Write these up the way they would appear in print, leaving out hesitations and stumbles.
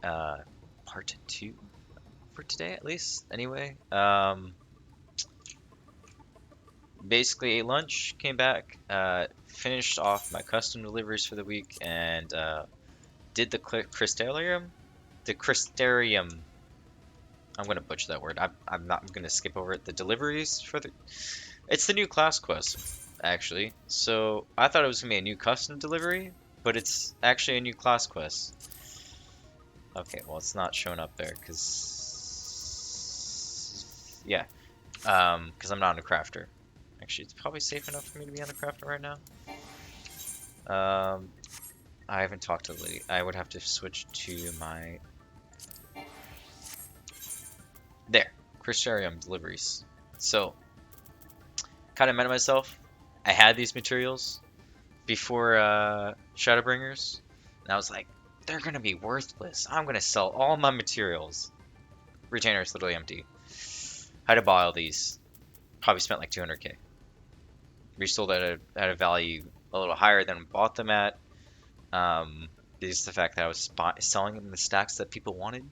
part 2 for today, at least. Anyway, basically ate lunch, came back, finished off my custom deliveries for the week, and did the Crystarium. The Crystarium. I'm gonna butcher that word. I'm not. I'm gonna skip over it. The deliveries for the. It's the new class quest, actually. So I thought it was gonna be a new custom delivery, but it's actually a new class quest. Okay, well it's not showing up there because yeah, because I'm not on a crafter. Actually, it's probably safe enough for me to be on a crafter right now. Um, I haven't talked to the lady. I would have to switch to my there, Crystarium deliveries. So kind of met myself. I had these materials before Shadowbringers, and I was like, they're gonna be worthless. I'm gonna sell all my materials. Retainer is literally empty. Had to buy all these. Probably spent like 200k. Resold at a value a little higher than we bought them at. Just the fact that I was selling them in the stacks that people wanted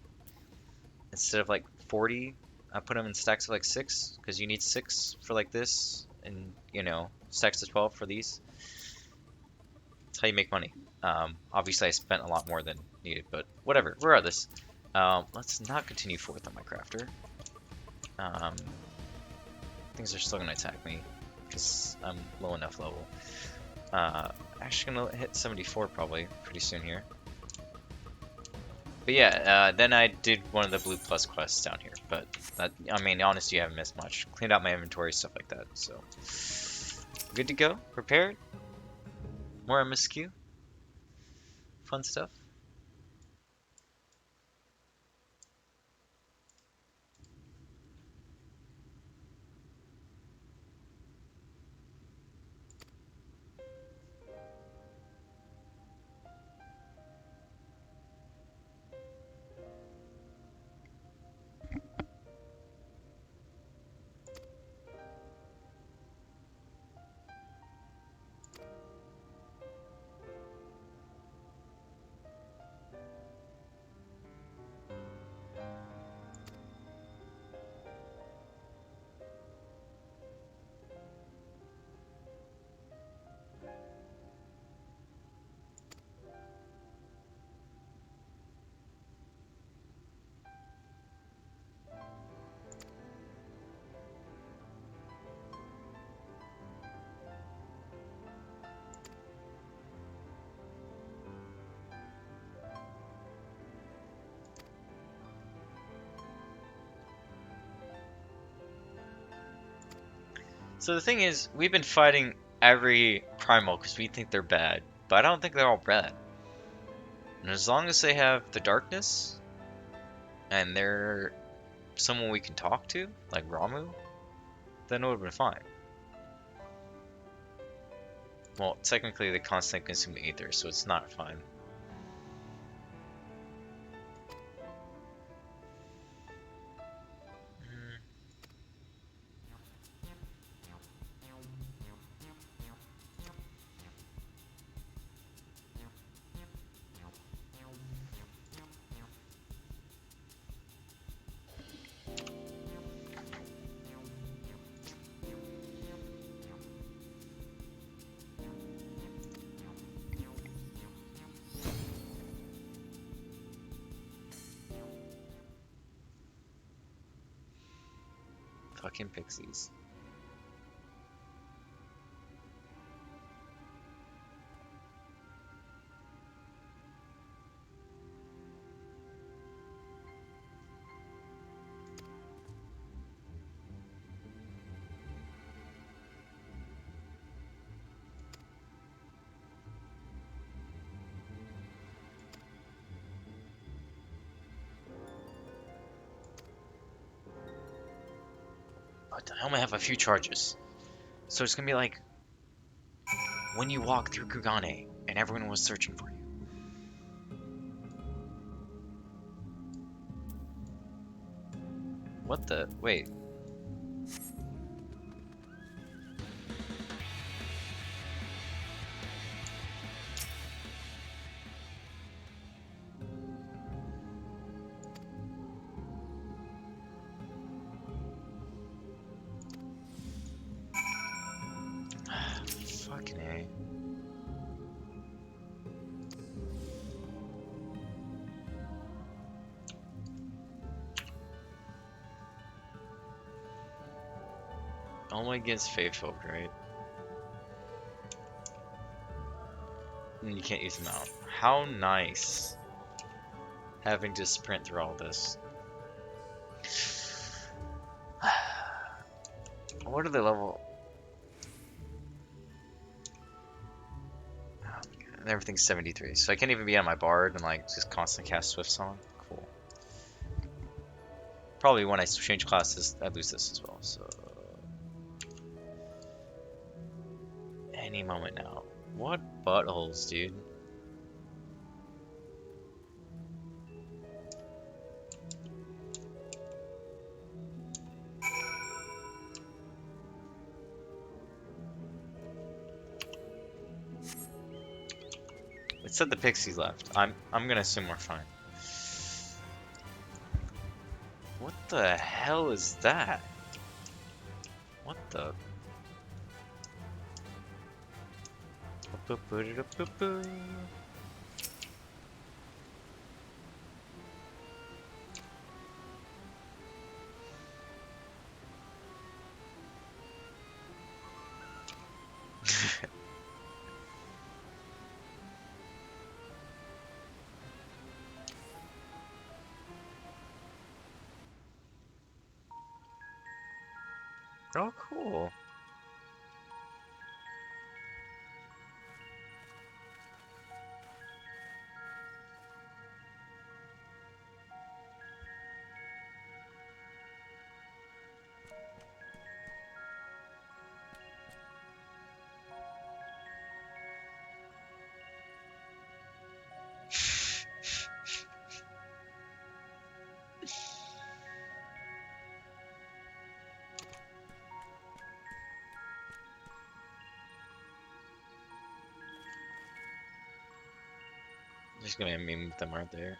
instead of like 40. I put them in stacks of like 6 because you need 6 for like this, and stacks of 12 for these. That's how you make money. Obviously, I spent a lot more than needed, but whatever. Regardless, let's not continue forth on my crafter. Things are still gonna attack me because I'm low enough level. Actually gonna hit 74 probably pretty soon here. But yeah, then I did one of the blue plus quests down here. But that, I mean, honestly, you haven't missed much. Cleaned out my inventory, stuff like that. So good to go. Prepared. More MSQ. Fun stuff. So the thing is, we've been fighting every primal because we think they're bad, but I don't think they're all bad. And as long as they have the darkness and they're someone we can talk to, like Ramu, then it would have been fine. Well, technically they constantly consume ether, so it's not fine. Fucking pixies. I only have a few charges. So it's gonna be like when you walk through Kugane and everyone was searching for you. What the? Wait. only against Faithfolk, right? And you can't use them out. How nice having to sprint through all this. What are the level? Oh, and everything's 73, so I can't even be on my bard and like just constantly cast Swift Song. Cool. Probably when I change classes, I lose this as well. So any moment now. What buttholes, dude? It said the Pixies left. I'm gonna assume we're fine. What the hell is that? What the? Oh, cool. Just gonna meme them right there.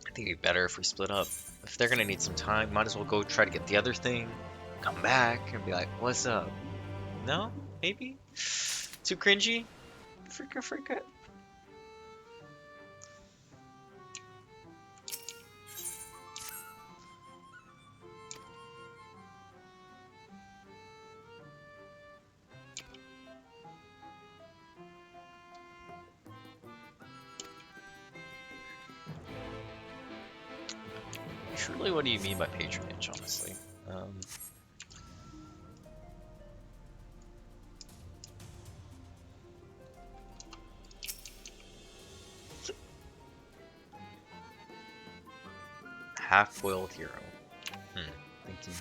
I think it'd be better if we split up. if they're gonna need some time, might as well go try to get the other thing, come back, and be like, what's up? No? Maybe? Too cringy? Freak it. Truly, what do you mean by patronage, honestly? Half-boiled hero. Thank you.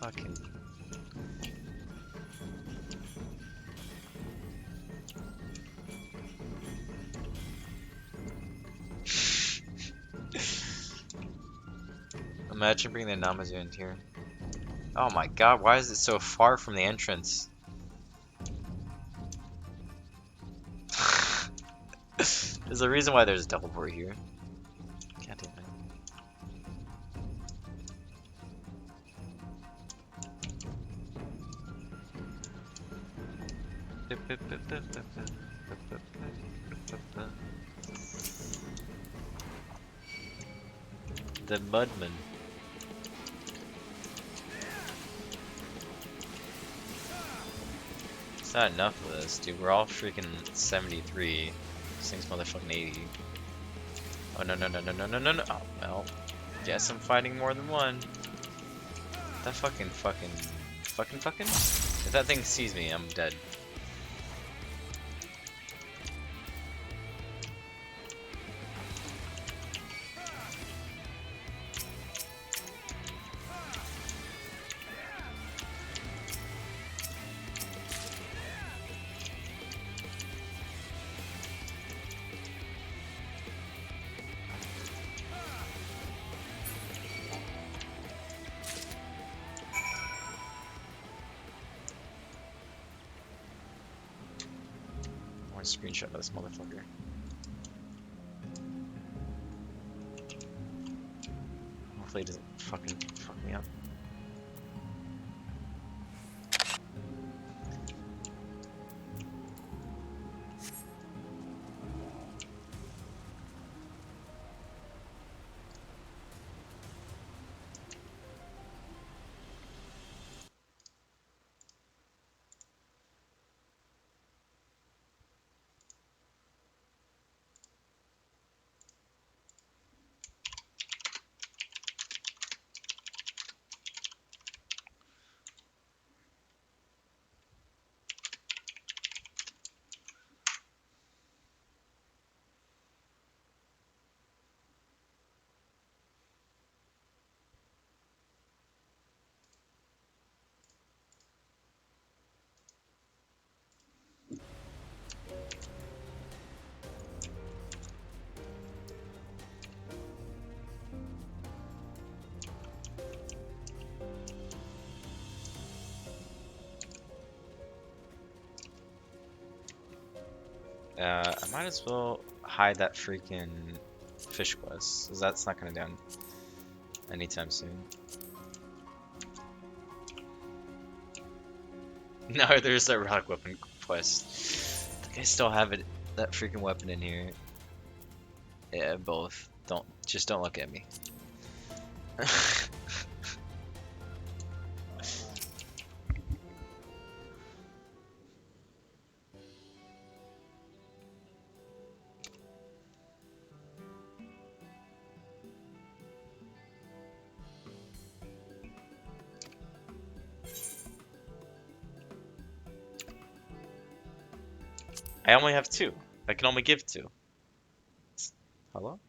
Fucking. Imagine bringing the Namazu in here. Oh my god, why is it so far from the entrance? There's a reason why there's a teleport here. God damn it. The Mudman. It's not enough of this, dude. We're all freaking 73. This thing's motherfucking 80. Oh no. Oh well. Guess I'm fighting more than one. That fucking. If that thing sees me, I'm dead. Screenshot of this motherfucker. Hopefully it doesn't fucking fuck me up. I might as well hide that freaking fish quest, because that's not gonna down anytime soon. No, there's that relic weapon quest. I still have it, that freaking weapon in here. Yeah, both. Just don't look at me. I only have 2. I can only give 2. Hello?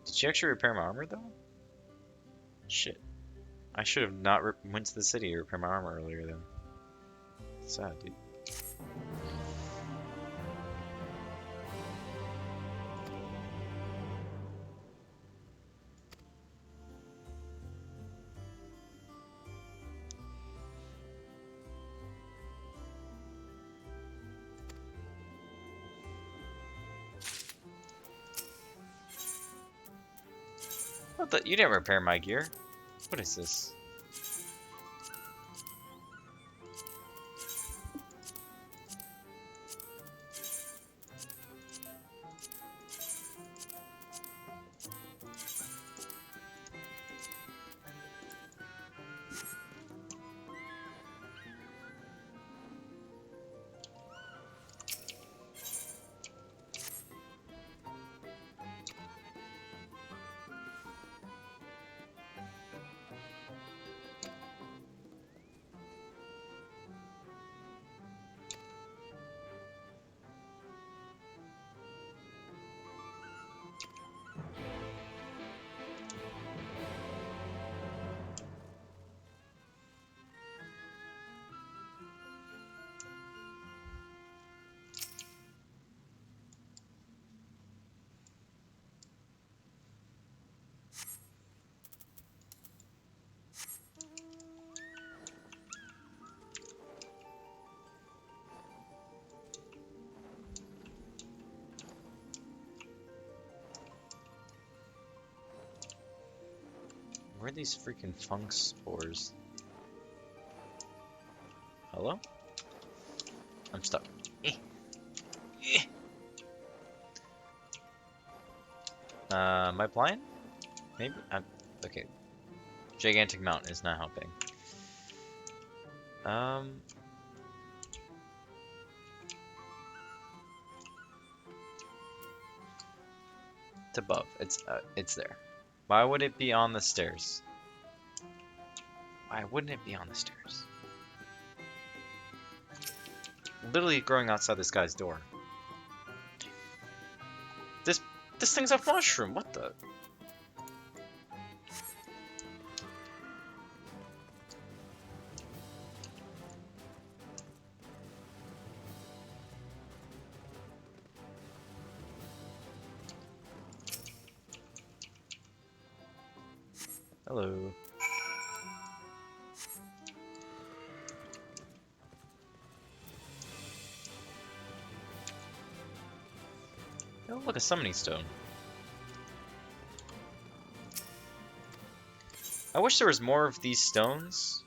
Did she actually repair my armor though? Shit. I should have not went to the city to repair my armor earlier then. Sad, dude. What the? You didn't repair my gear. What is this? Where are these freaking funk spores? Hello? I'm stuck. Am I blind? Maybe? Okay. Gigantic mountain is not helping. It's above. It's there. Why would it be on the stairs? Why wouldn't it be on the stairs? Literally growing outside this guy's door. This thing's a mushroom. What the? Hello. Oh, look, a summoning stone. I wish there was more of these stones,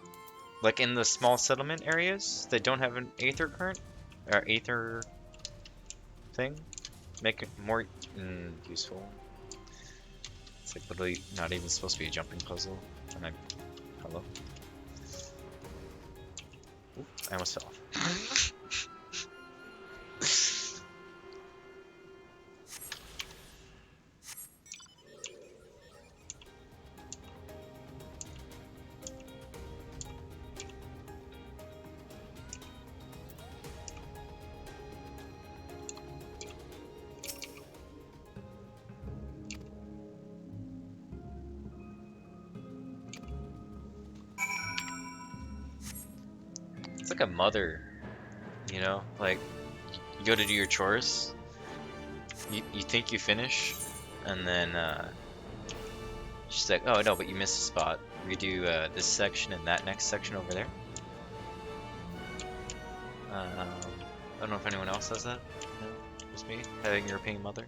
like in the small settlement areas that don't have an aether current, or aether thing. Make it more useful. It's like literally not even supposed to be a jumping puzzle. And hello? Ooh, I almost fell off. It's like a mother, you know? Like, you go to do your chores, you think you finish, and then she's like, oh no, but you missed a spot. Redo this section and that next section over there. don't know if anyone else has that. No, just me having a European mother.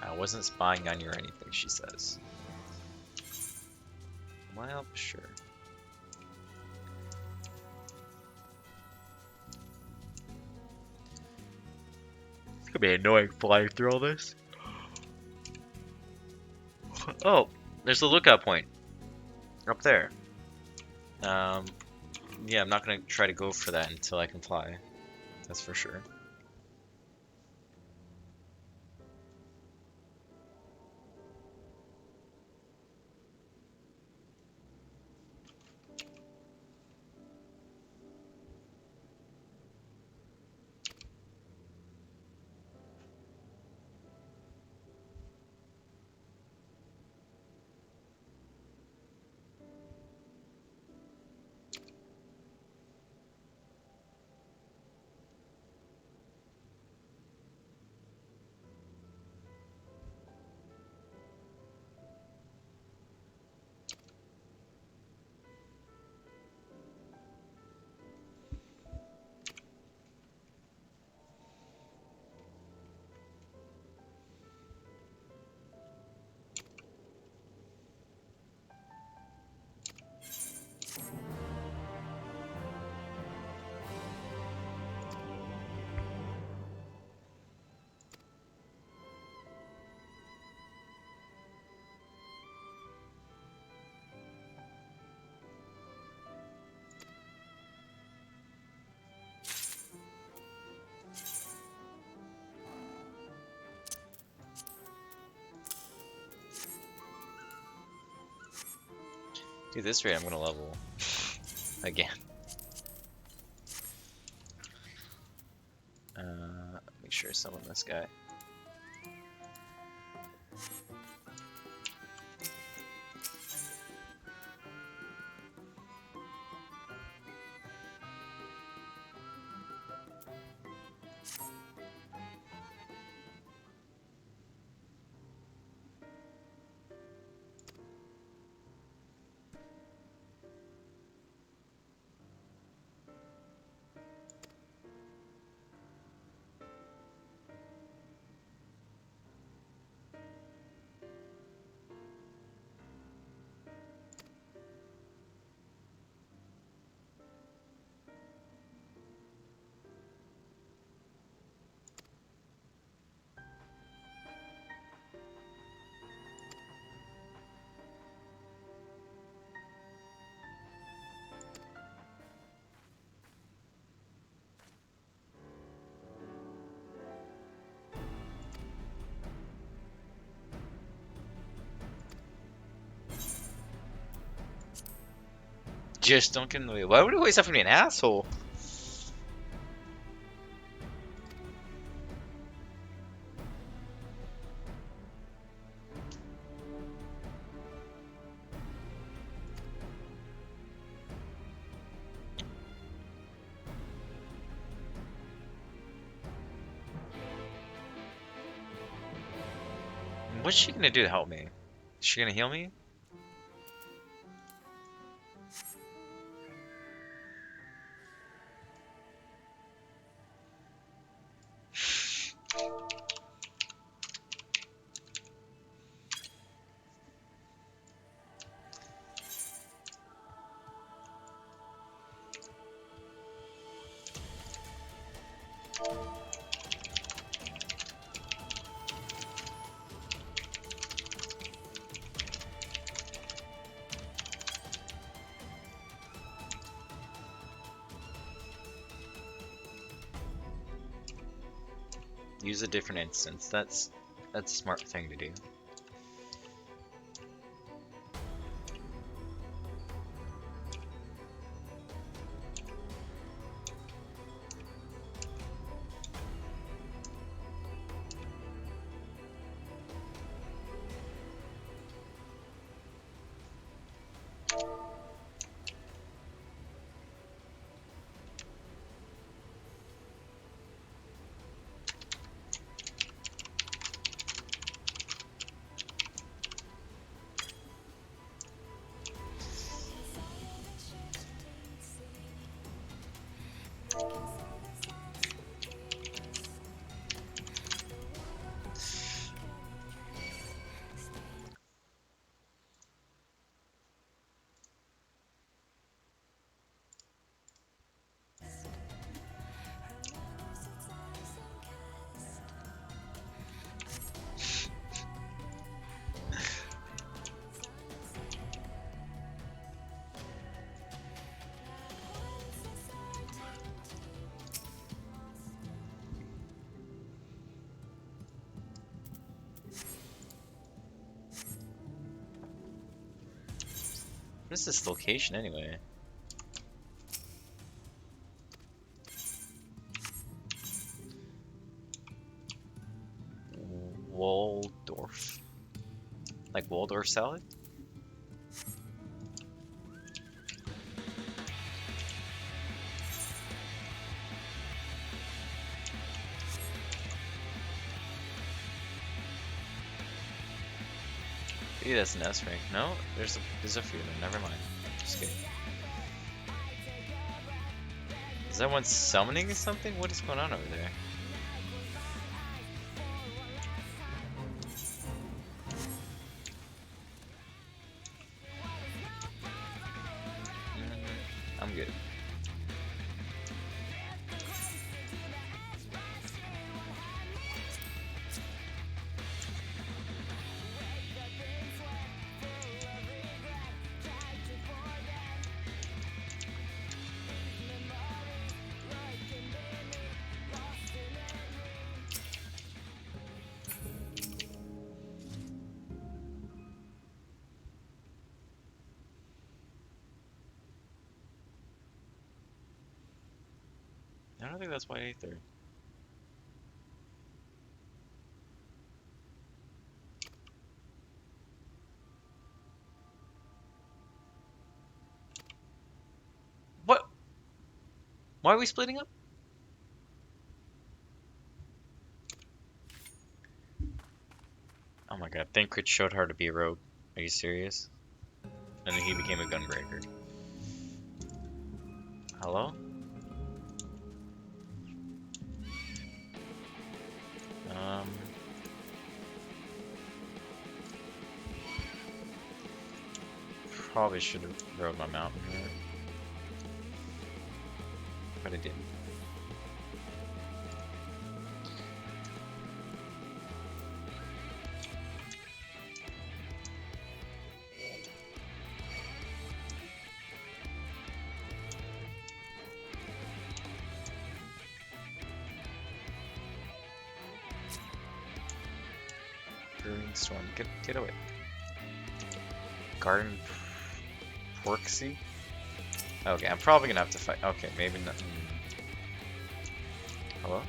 I wasn't spying on you or anything, she says. Well, sure. It's gonna be annoying flying through all this. Oh, there's the lookout point. Up there. Yeah, I'm not gonna try to go for that until I can fly. That's for sure. Dude, this rate I'm gonna level again. Make sure I summon this guy. Just don't get in the way. Why would he always have to be an asshole? What's she gonna do to help me? Is she gonna heal me? Use a different instance. That's a smart thing to do. What is this location anyway? Waldorf. Like Waldorf salad? Maybe that's an S rank. No, there's a few there. Never mind. Just kidding. Is that one summoning something? What is going on over there? I'm good. I don't think that's white Aether. What? Why are we splitting up? Oh my god, Thancred showed her to be a rogue. Are you serious? And then he became a gunbreaker. Hello? Probably should have rode my mountain here. But I didn't. Brewing storm, get away. Garden Porksy? Okay, I'm probably gonna have to fight. Okay, maybe not. Hello?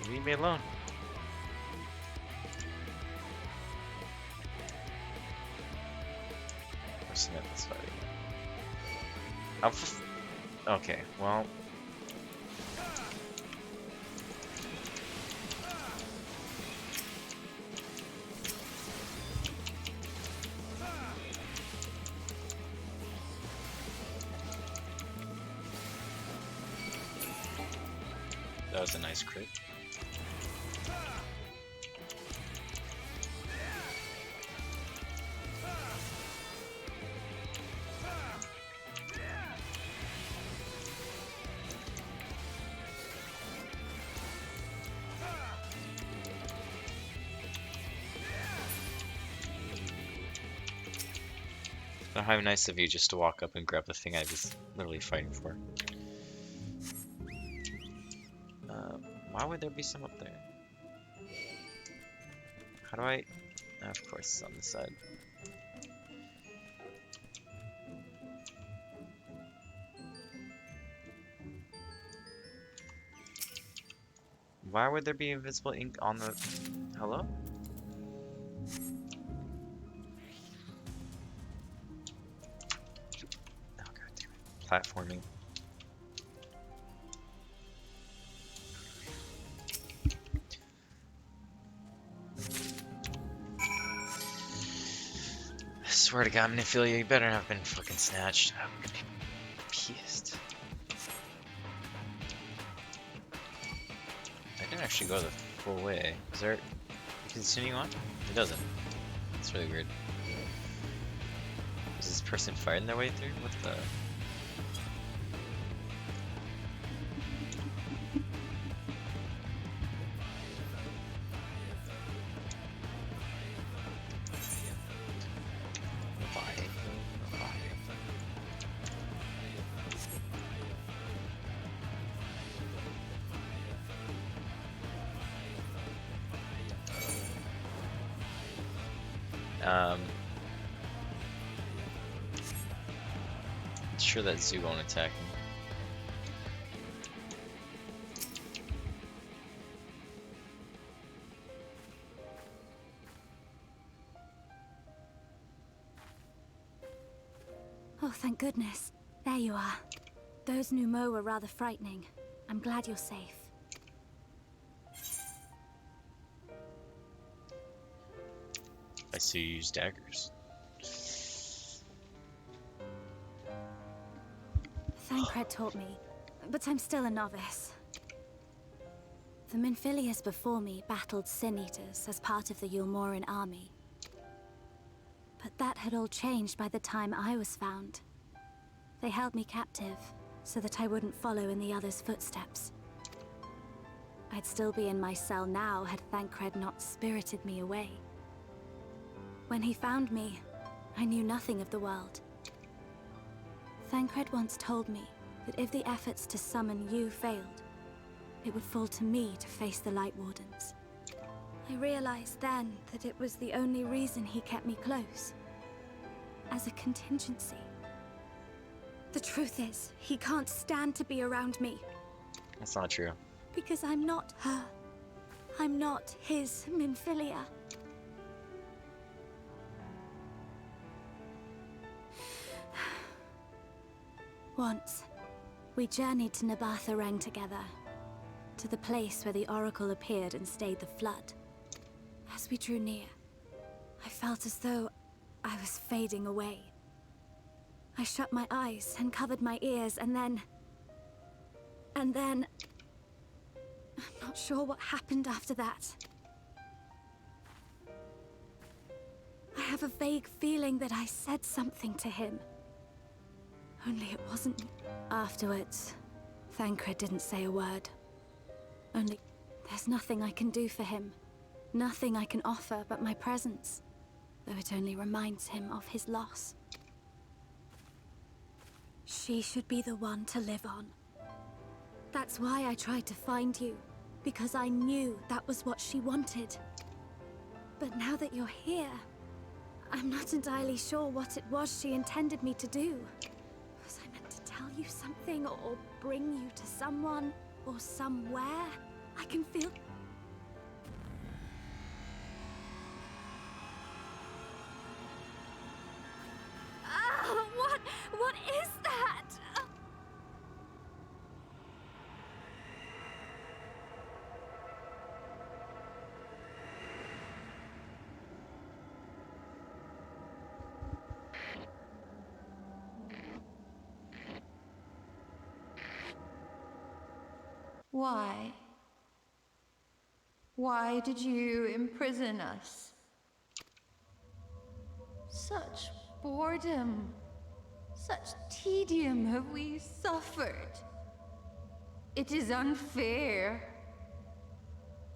Leave me alone. Or Smith is fighting. Okay, well. That was a nice crit. Oh, how nice of you just to walk up and grab the thing I was literally fighting for. Why would there be some up there? How do I... Of course, it's on the side. Why would there be invisible ink on the... Hello? Oh god damn it. Platforming. swear to God, Miniphilia, you better not have been fucking snatched. I'm gonna be pissed. I didn't actually go the full way. Is there... continue on? It doesn't. It's really weird. Is this person fighting their way through? What the... Sure that zoo won't attack me. Oh, thank goodness. There you are. Those Numo were rather frightening. I'm glad you're safe. I see you use daggers. Thancred taught me, but I'm still a novice. The Minphilius before me battled Sin Eaters as part of the Yulmoran army. But that had all changed by the time I was found. They held me captive, so that I wouldn't follow in the others' footsteps. I'd still be in my cell now had Thancred not spirited me away. When he found me, I knew nothing of the world. Thancred once told me that if the efforts to summon you failed, it would fall to me to face the Light Wardens. I realized then that it was the only reason he kept me close. As a contingency. The truth is, he can't stand to be around me. That's not true. Because I'm not her. I'm not his Minphilia. Once, we journeyed to Nabatha together, to the place where the Oracle appeared and stayed the flood. As we drew near, I felt as though I was fading away. I shut my eyes and covered my ears, and then... I'm not sure what happened after that. I have a vague feeling that I said something to him. Only it wasn't. Afterwards, Thancred didn't say a word. Only, there's nothing I can do for him. Nothing I can offer but my presence, though it only reminds him of his loss. She should be the one to live on. That's why I tried to find you, because I knew that was what she wanted. But now that you're here, I'm not entirely sure what it was she intended me to do. Was I meant to tell you something, or bring you to someone, or somewhere? I can feel... What is that? Why? Why did you imprison us? Such boredom, such tedium have we suffered. It is unfair.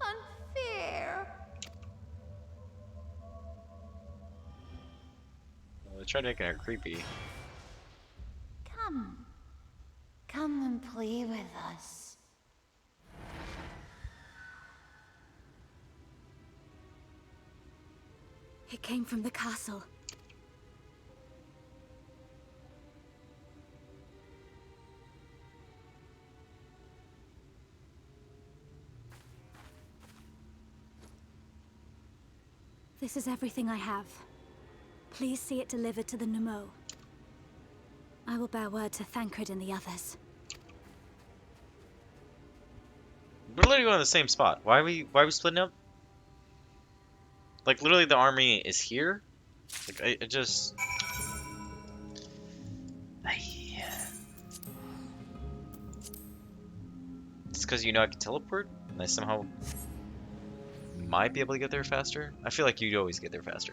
Unfair. Well, they tried making her creepy. Come. Come and play with us. It came from the castle. This is everything I have. Please see it delivered to the Numo. I will bear word to Thancred and the others. We're literally going to the same spot. Why are we splitting up? Like, literally the army is here, Like, I just... It's because you know I can teleport, and I somehow might be able to get there faster. I feel like you'd always get there faster.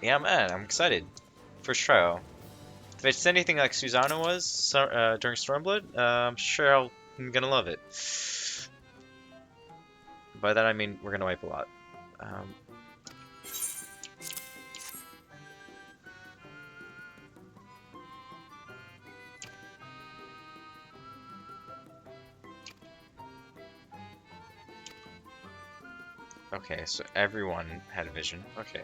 Yeah, man, I'm excited. First trial. If it's anything like Susanna was during Stormblood, I'm sure I'm gonna love it. By that I mean we're gonna wipe a lot. Um, okay, so everyone had vision. Okay.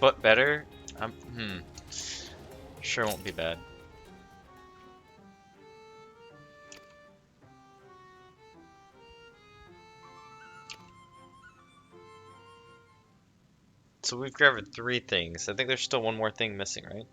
But better? Hmm. Sure won't be bad. So we've grabbed 3 things. I think there's still one more thing missing, right?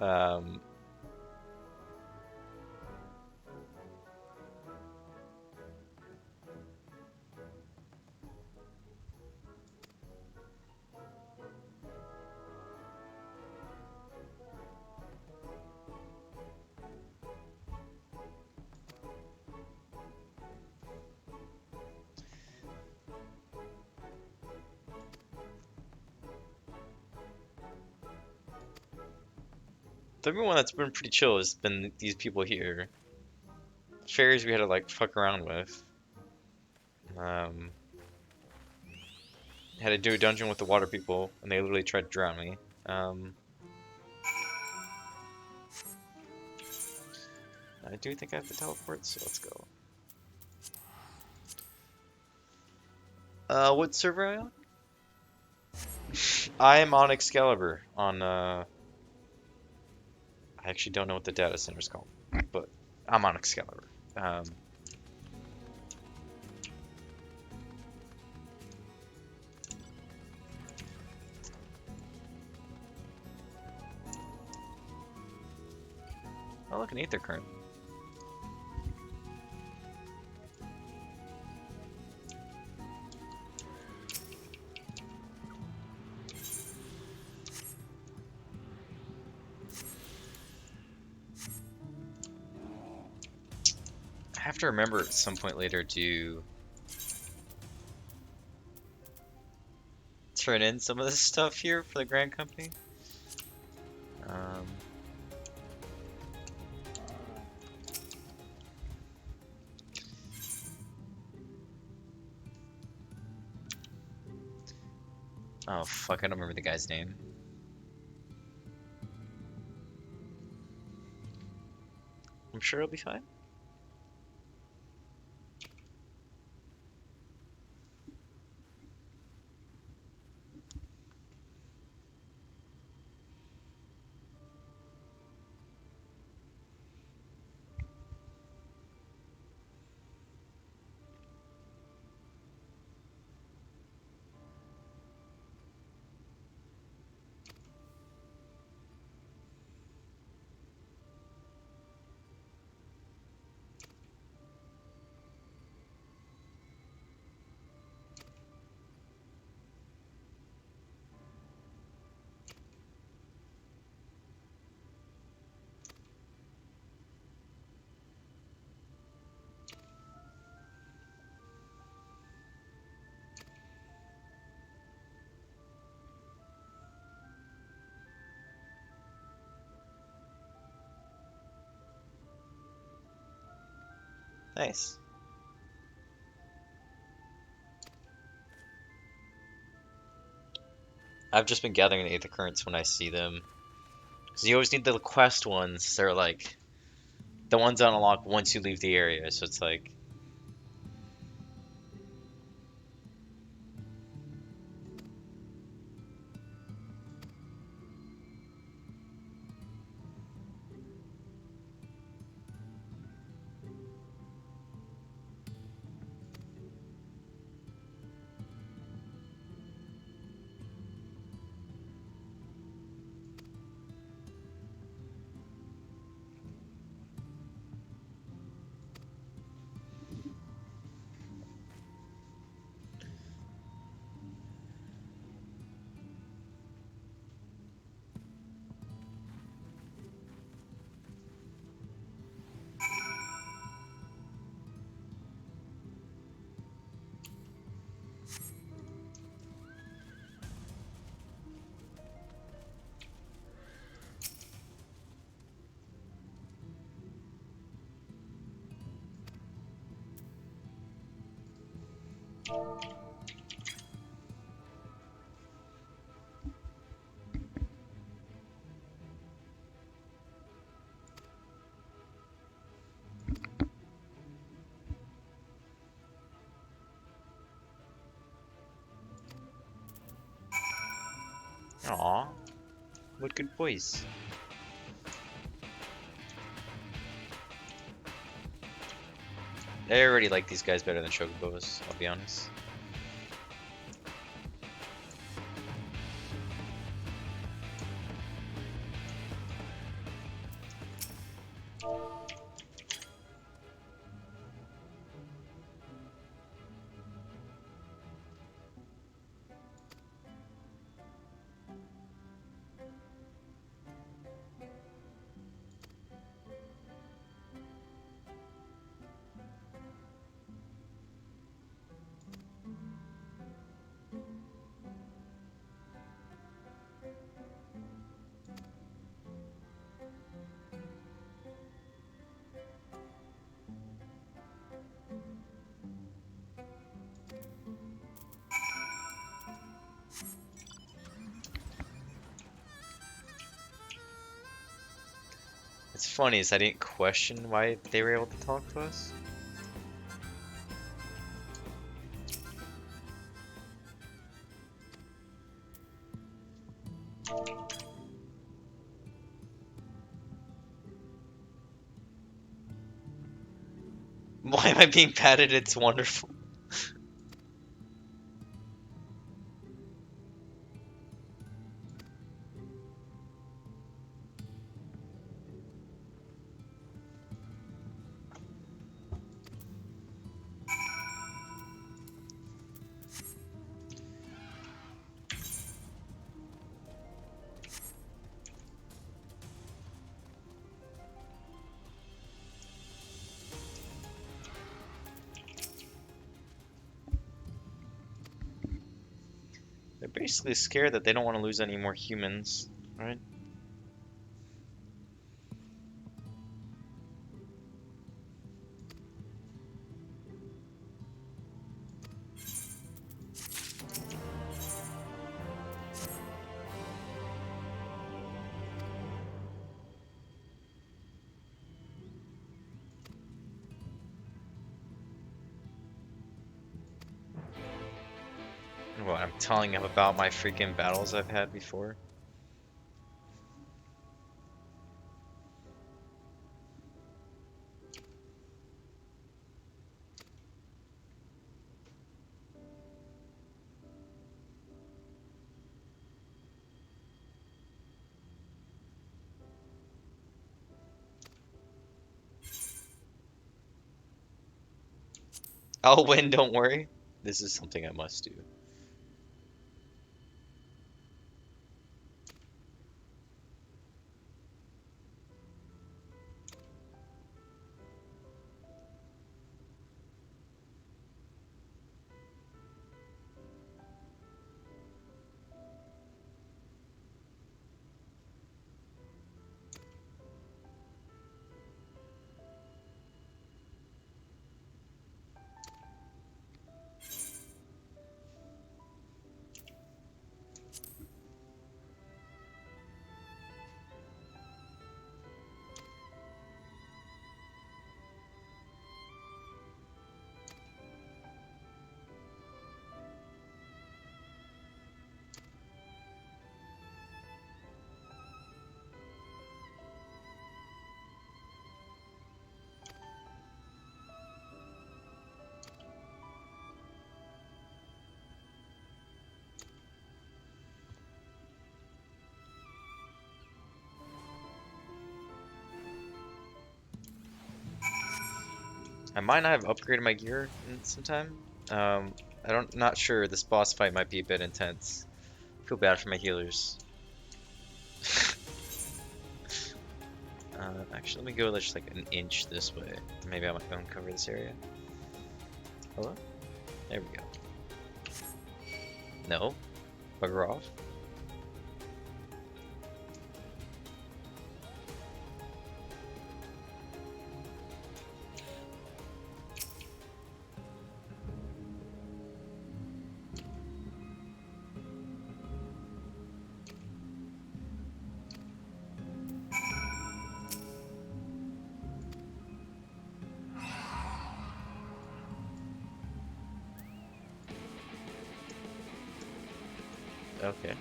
Um, the only one that's been pretty chill has been these people here. Fairies we had to like fuck around with. Um, had to do a dungeon with the water people, and they literally tried to drown me. I do think I have to teleport, so let's go. What server am I on? I am on Excalibur on I actually don't know what the data center is called, but I'm on Excalibur. Oh, look, an Aether Current. have to remember at some point later to turn in some of this stuff here for the Grand Company. Um, oh fuck, I don't remember the guy's name. I'm sure it'll be fine. Nice. I've just been gathering the Aether Currents when I see them. Because you always need the quest ones. They're like the ones that unlock once you leave the area. So it's like, aw, what good boys. I already like these guys better than Chocobos, I'll be honest. It's funny is I didn't question why they were able to talk to us. Why am I being patted? It's wonderful. They're basically scared that they don't want to lose any more humans, right? What, I'm telling him about my freaking battles I've had before? I'll win, don't worry. This is something I must do. I might not have upgraded my gear in some time. Not sure. This boss fight might be a bit intense. Feel bad for my healers. Actually, let me go just like an inch this way. Maybe I might uncover this area. Hello? There we go. No. Bugger off. Okay.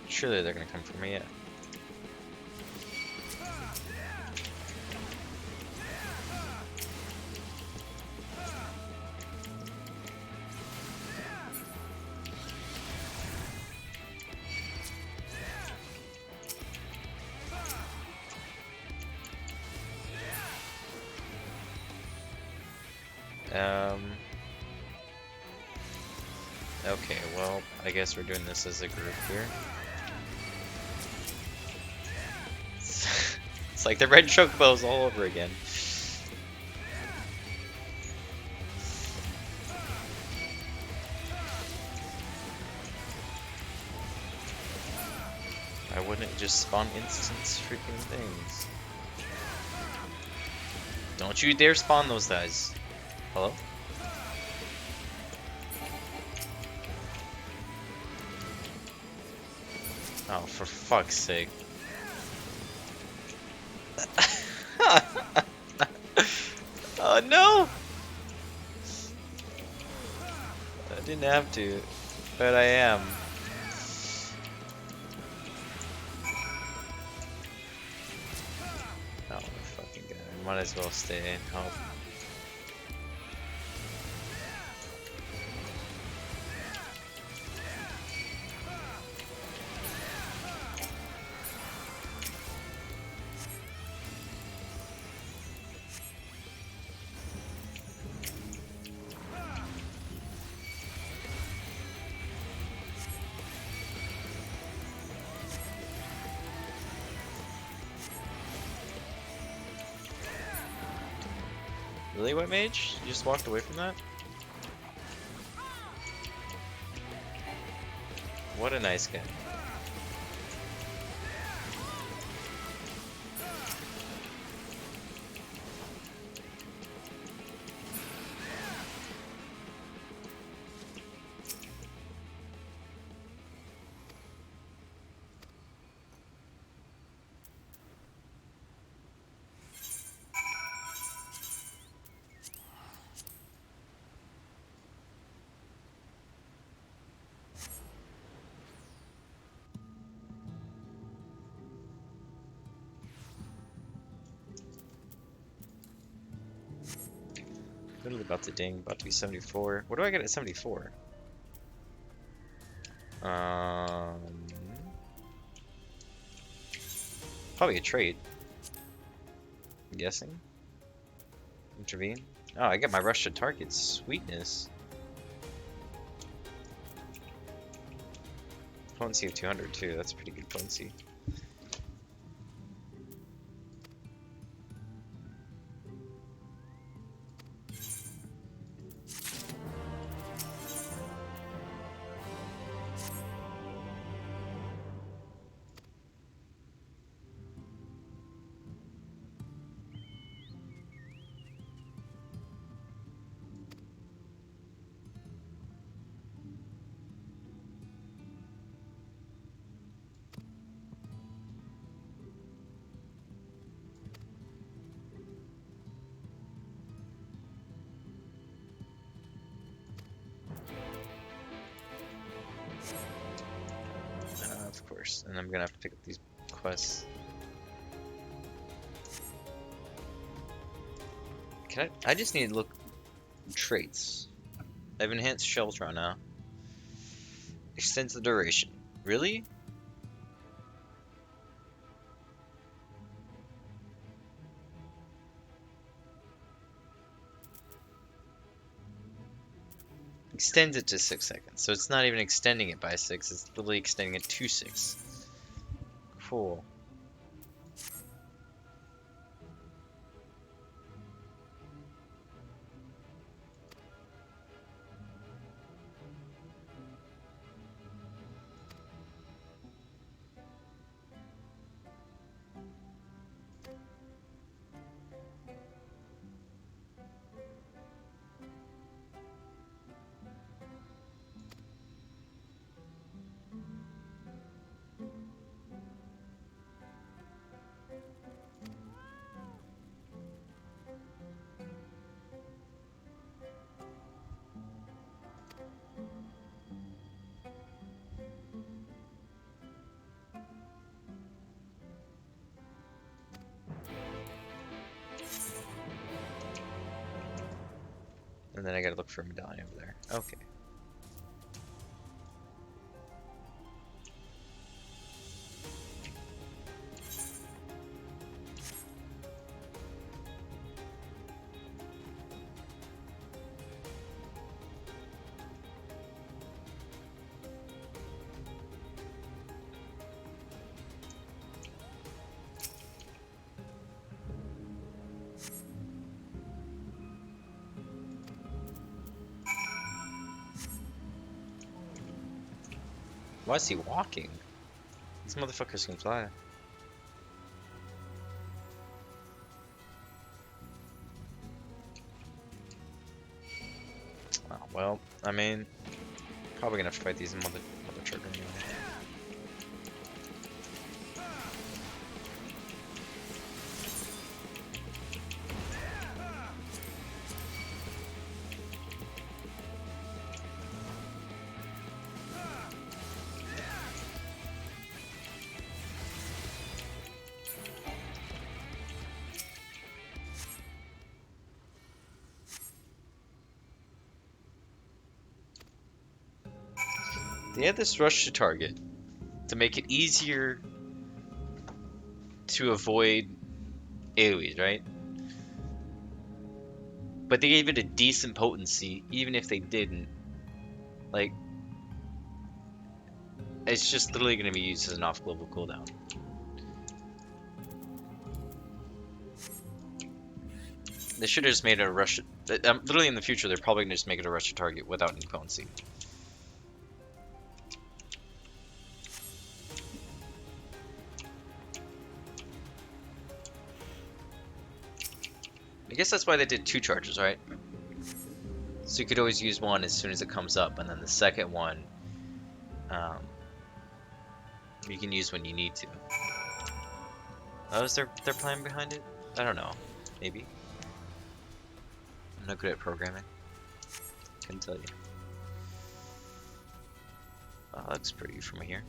Surely they're gonna come for me, yeah. Okay, well, I guess we're doing this as a group here. It's like the red chocobos all over again. I wouldn't just spawn instance freaking things. Don't you dare spawn those guys. Hello? Oh, for fuck's sake. Oh no! I didn't have to, but I am. Oh my fucking god, I might as well stay and help. Really, White Mage? You just walked away from that? What a nice guy. Literally about to ding, about to be 74. What do I get at 74? Probably a trade. I'm guessing. Intervene. Oh, I get my rush to target. Sweetness. Potency of 200 too. That's pretty good potency. Of course. And I'm gonna have to pick up these quests. Can I just need to look traits. I have enhanced shelter on now. Extends the duration. Really? Extends it to 6 seconds. So it's not even extending it by 6, it's literally extending it to 6. Cool. And then I gotta look for a medallion over there. Okay. Why is he walking? These motherfuckers can fly. Oh, well, I mean, probably gonna have to fight these mother trucker anyway. They had this rush to target to make it easier to avoid AoEs, right? But they gave it a decent potency, even if they didn't. Like, it's just literally going to be used as an off-global cooldown. They should have just made it a rush. Literally in the future, they're probably going to just make it a rush to target without any potency. I guess that's why they did 2 charges, right? So you could always use one as soon as it comes up, and then the second one, um, you can use when you need to. That was their plan behind it? I don't know. Maybe. I'm not good at programming. Couldn't tell you. Oh, that looks pretty from here.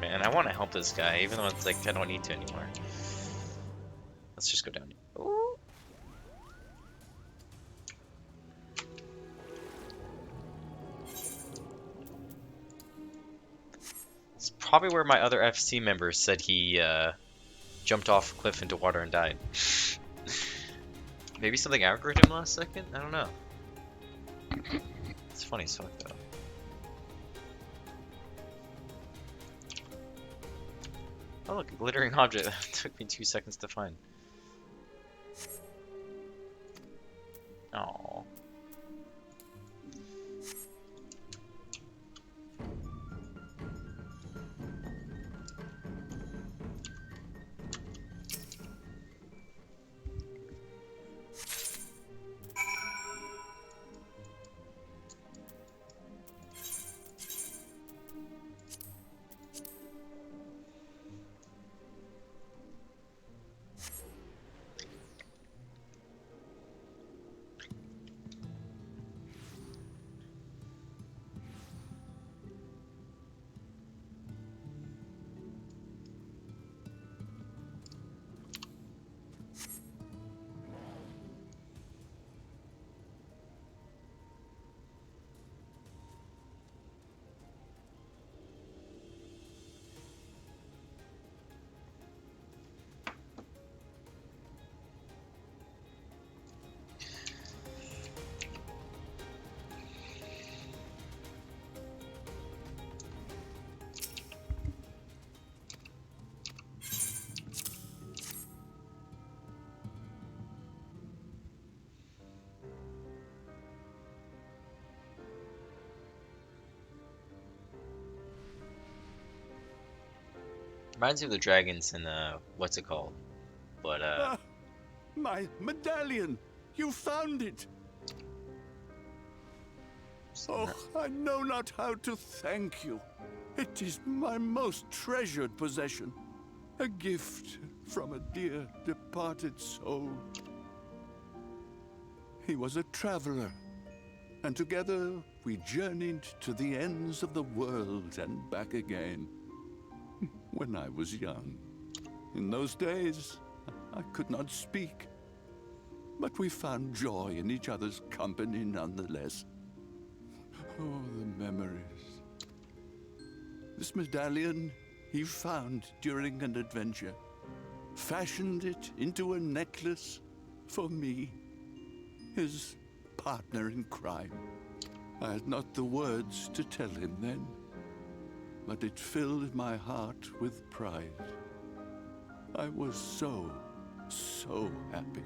Man, I want to help this guy, even though it's like I don't need to anymore. Let's just go down here. Ooh. It's probably where my other FC member said he jumped off a cliff into water and died. Maybe something aggroed him last second? I don't know. It's funny as fuck though. Oh look, a glittering object. That took me 2 seconds to find. Oh. Reminds me of the dragons in what's it called? But My medallion! You found it! Oh, I know not how to thank you. It is my most treasured possession. A gift from a dear departed soul. He was a traveler, and together we journeyed to the ends of the world and back again. When I was young. In those days, I could not speak. But we found joy in each other's company nonetheless. Oh, the memories. This medallion he found during an adventure. Fashioned it into a necklace for me, his partner in crime. I had not the words to tell him then, but it filled my heart with pride. I was so happy.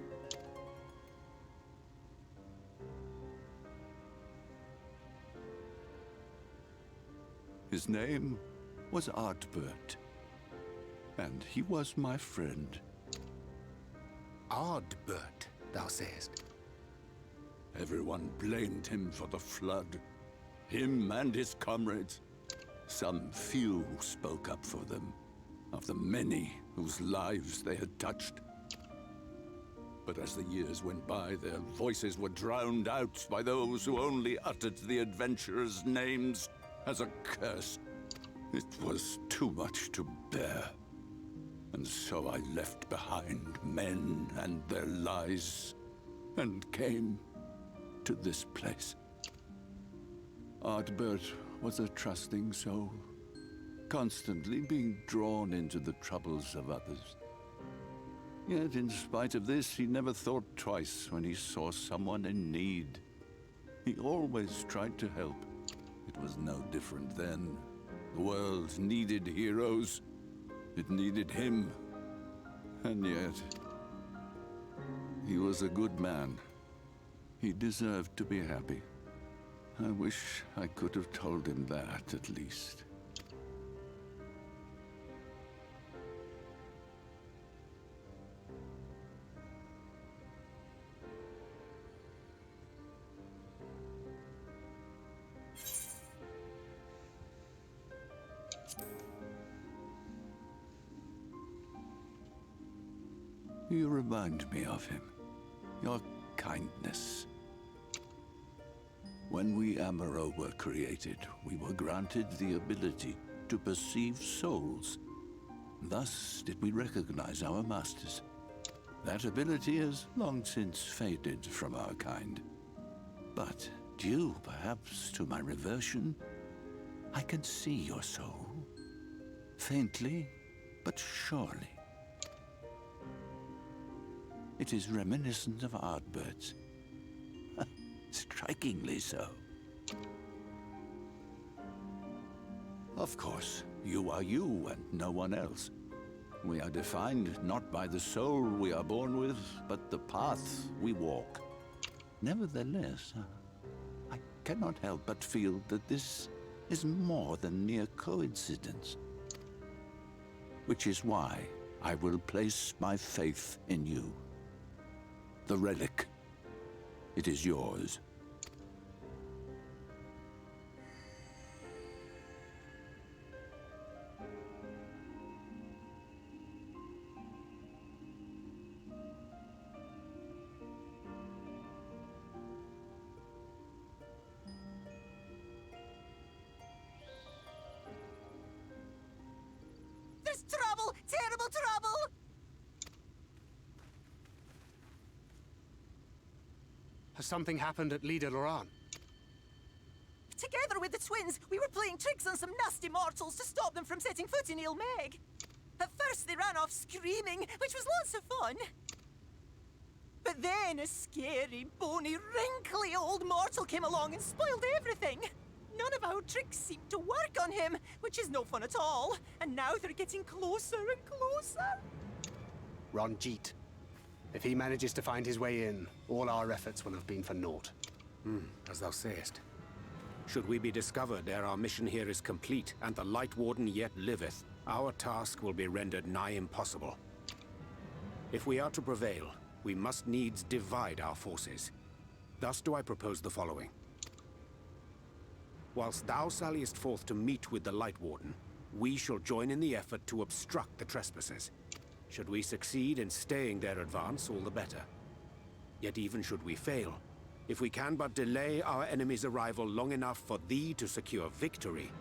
His name was Ardbert, and he was my friend. Ardbert, thou sayest? Everyone blamed him for the flood, him and his comrades. Some few spoke up for them, of the many whose lives they had touched. But as the years went by, their voices were drowned out by those who only uttered the adventurers' names as a curse. It was too much to bear. And so I left behind men and their lies, and came to this place. Ardbert was a trusting soul, constantly being drawn into the troubles of others. Yet in spite of this, he never thought twice when he saw someone in need. He always tried to help. It was no different then. The world needed heroes. It needed him. And yet, he was a good man. He deserved to be happy. I wish I could have told him that, at least. You remind me of him. Your kindness. When we Amaro were created, we were granted the ability to perceive souls. Thus did we recognize our masters. That ability has long since faded from our kind. But due, perhaps, to my reversion, I can see your soul. Faintly, but surely. It is reminiscent of Ardbert's. Strikingly so. Of course, you are you and no one else. We are defined not by the soul we are born with, but the path we walk. Nevertheless, I cannot help but feel that this is more than mere coincidence. Which is why I will place my faith in you. The relic. It is yours. There's trouble! Terrible trouble! Has something happened at Lida Loran? Together with the twins, we were playing tricks on some nasty mortals to stop them from setting foot in Ilmeg. At first they ran off screaming, which was lots of fun. But then a scary, bony, wrinkly old mortal came along and spoiled everything. None of our tricks seemed to work on him, which is no fun at all. And now they're getting closer and closer. Ranjit. If he manages to find his way in, all our efforts will have been for naught. As thou sayest. Should we be discovered ere our mission here is complete, and the Light Warden yet liveth, our task will be rendered nigh impossible. If we are to prevail, we must needs divide our forces. Thus do I propose the following. Whilst thou salliest forth to meet with the Light Warden, we shall join in the effort to obstruct the trespassers. Should we succeed in staying their advance, all the better. Yet even should we fail, if we can but delay our enemy's arrival long enough for thee to secure victory,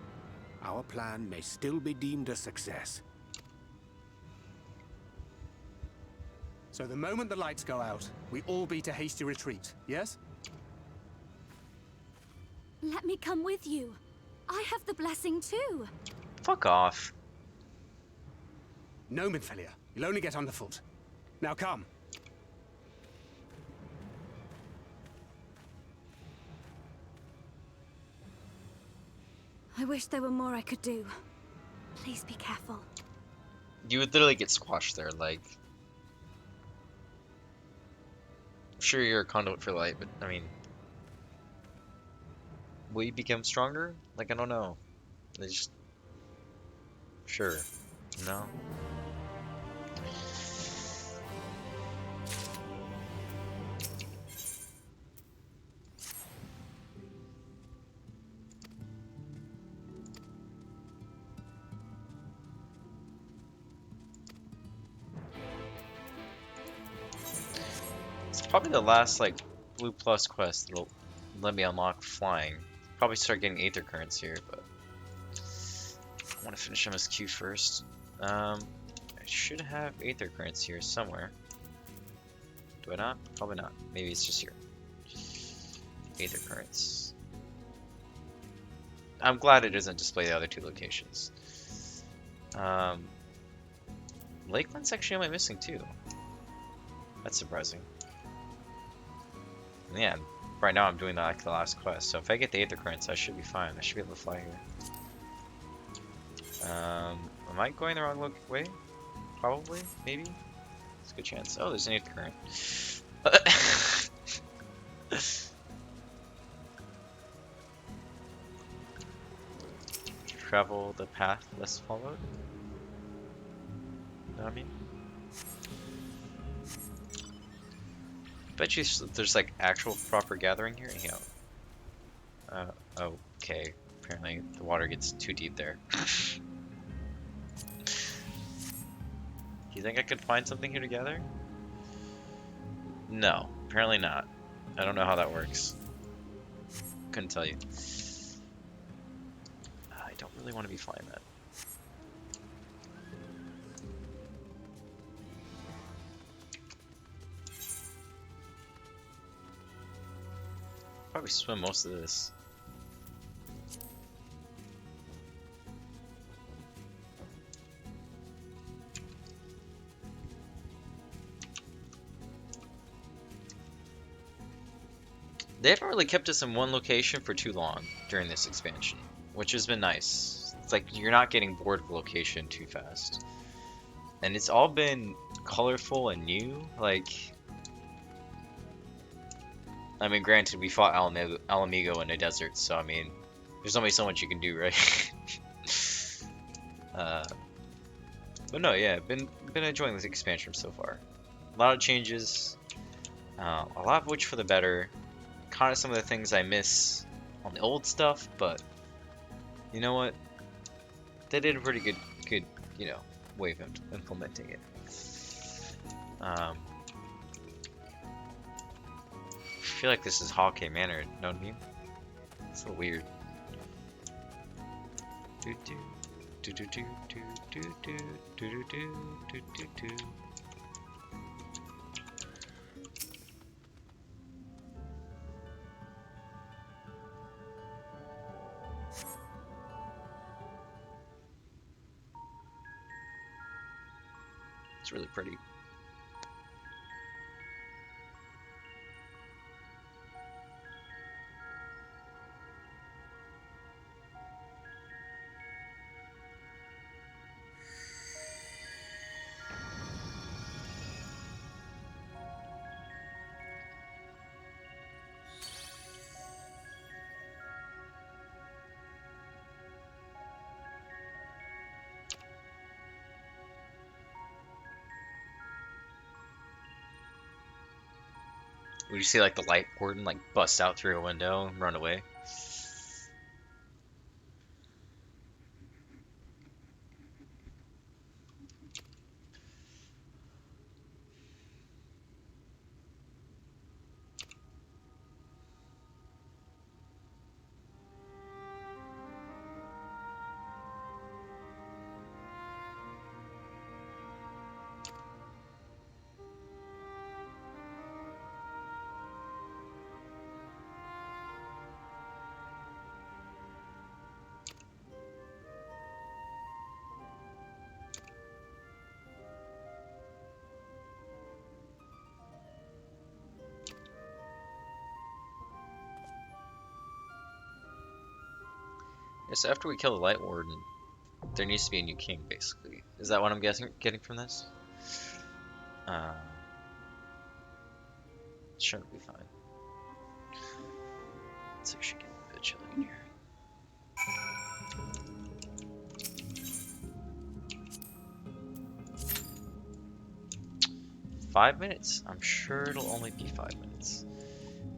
our plan may still be deemed a success. So the moment the lights go out, we all beat a hasty retreat, yes? Let me come with you. I have the blessing too. Fuck off. No, Minfilia. You'll only get underfoot. Now come. I wish there were more I could do. Please be careful. You would literally get squashed there, like... I'm sure you're a conduit for light, but, I mean... Will you become stronger? Like, I don't know. They just... Sure. No? Probably the last like blue plus quest that'll let me unlock flying. Probably start getting aether currents here, but I want to finish MSQ first. I should have aether currents here somewhere. Do I not? Probably not. Maybe it's just here. Aether currents. I'm glad it doesn't display the other two locations. Lakeland's actually only missing two. That's surprising. And yeah, right now I'm doing the last quest, so if I get the aether currents, I should be fine. I should be able to fly here. Am I going the wrong way? Probably, maybe. It's a good chance. Oh, there's an aether current. Travel the path less followed. Know what I mean? Bet you there's like actual proper gathering here. Yeah. Okay. Apparently the water gets too deep there. Do you think I could find something here to gather? No, apparently not. I don't know how that works. Couldn't tell you. I don't really want to be flying that. Probably swim most of this. They haven't really kept us in one location for too long during this expansion, which has been nice. It's like you're not getting bored of the location too fast. And it's all been colorful and new. Like, I mean, granted, we fought Alamigo in a desert, so I mean, there's only so much you can do, right? But no, yeah, been enjoying this expansion so far. A lot of changes, a lot of which for the better. Kind of some of the things I miss on the old stuff, but you know what? They did a pretty good, you know, way of implementing it. I feel like this is Hawkeye Manor, know what I mean? It's a little weird. Do do do do do do do do do do do do. It's really pretty. Would you see like the light warden like bust out through a window and run away? Yes, after we kill the light warden, there needs to be a new king, basically. Is that what I'm getting from this? Shouldn't be fine. Let's actually get a bit chilly in here. Five minutes. I'm sure it'll only be 5 minutes.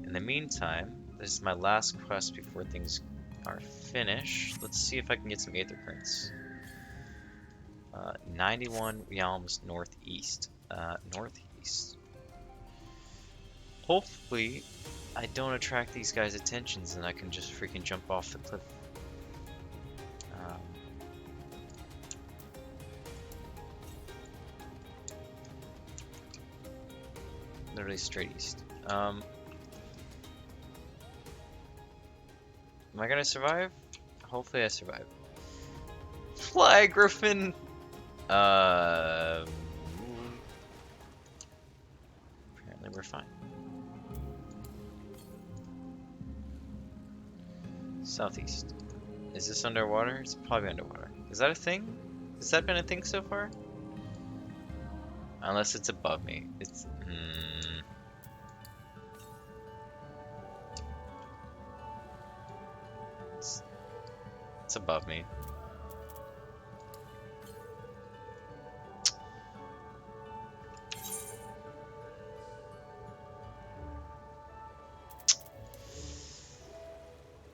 In the meantime, this is my last quest before things are finished. Let's see if I can get some aether currents. 91 realms northeast. Northeast. hopefully I don't attract these guys' attentions and I can just freaking jump off the cliff. Literally straight east. Am I gonna survive? Hopefully I survive. Fly, Griffin! Apparently we're fine. Southeast. Is this underwater? It's probably underwater. Is that a thing? Has that been a thing so far? Unless it's above me. It's... It's above me.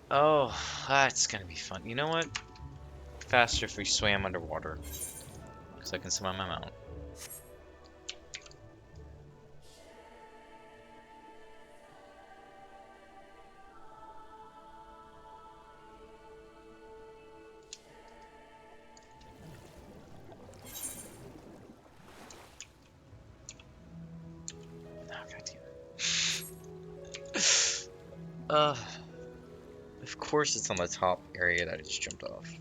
Oh, that's gonna be fun. You know what? Faster if we swam underwater. Because I can swim on my mount. Of course it's on the top area that I just jumped off.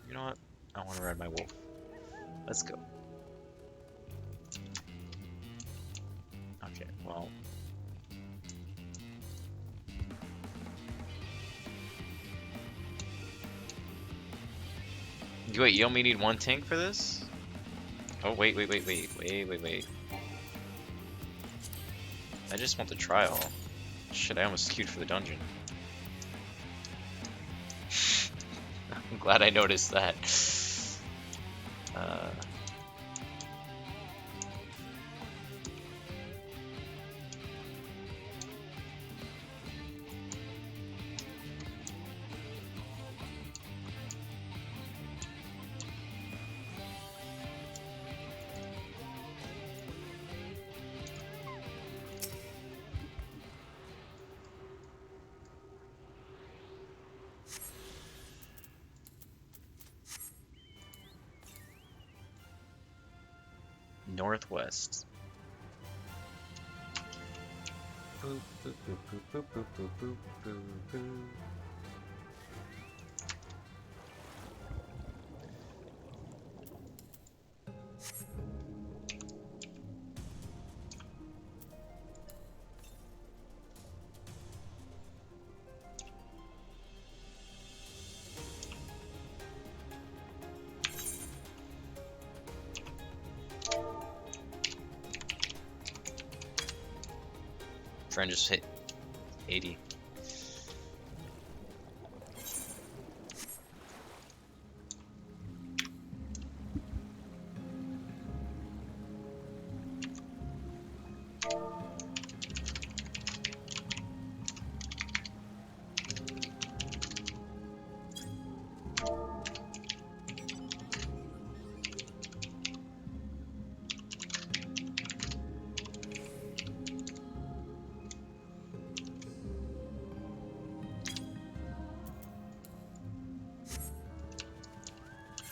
You know what? I want to ride my wolf. Let's go. Okay, well. Wait, you only need one tank for this? Oh, wait. I just want the trial. Shit, I almost queued for the dungeon. I'm glad I noticed that. Northwest. Boop, boop, boop, boop, boop, boop, boop, boop, boop. Friend just hit 80.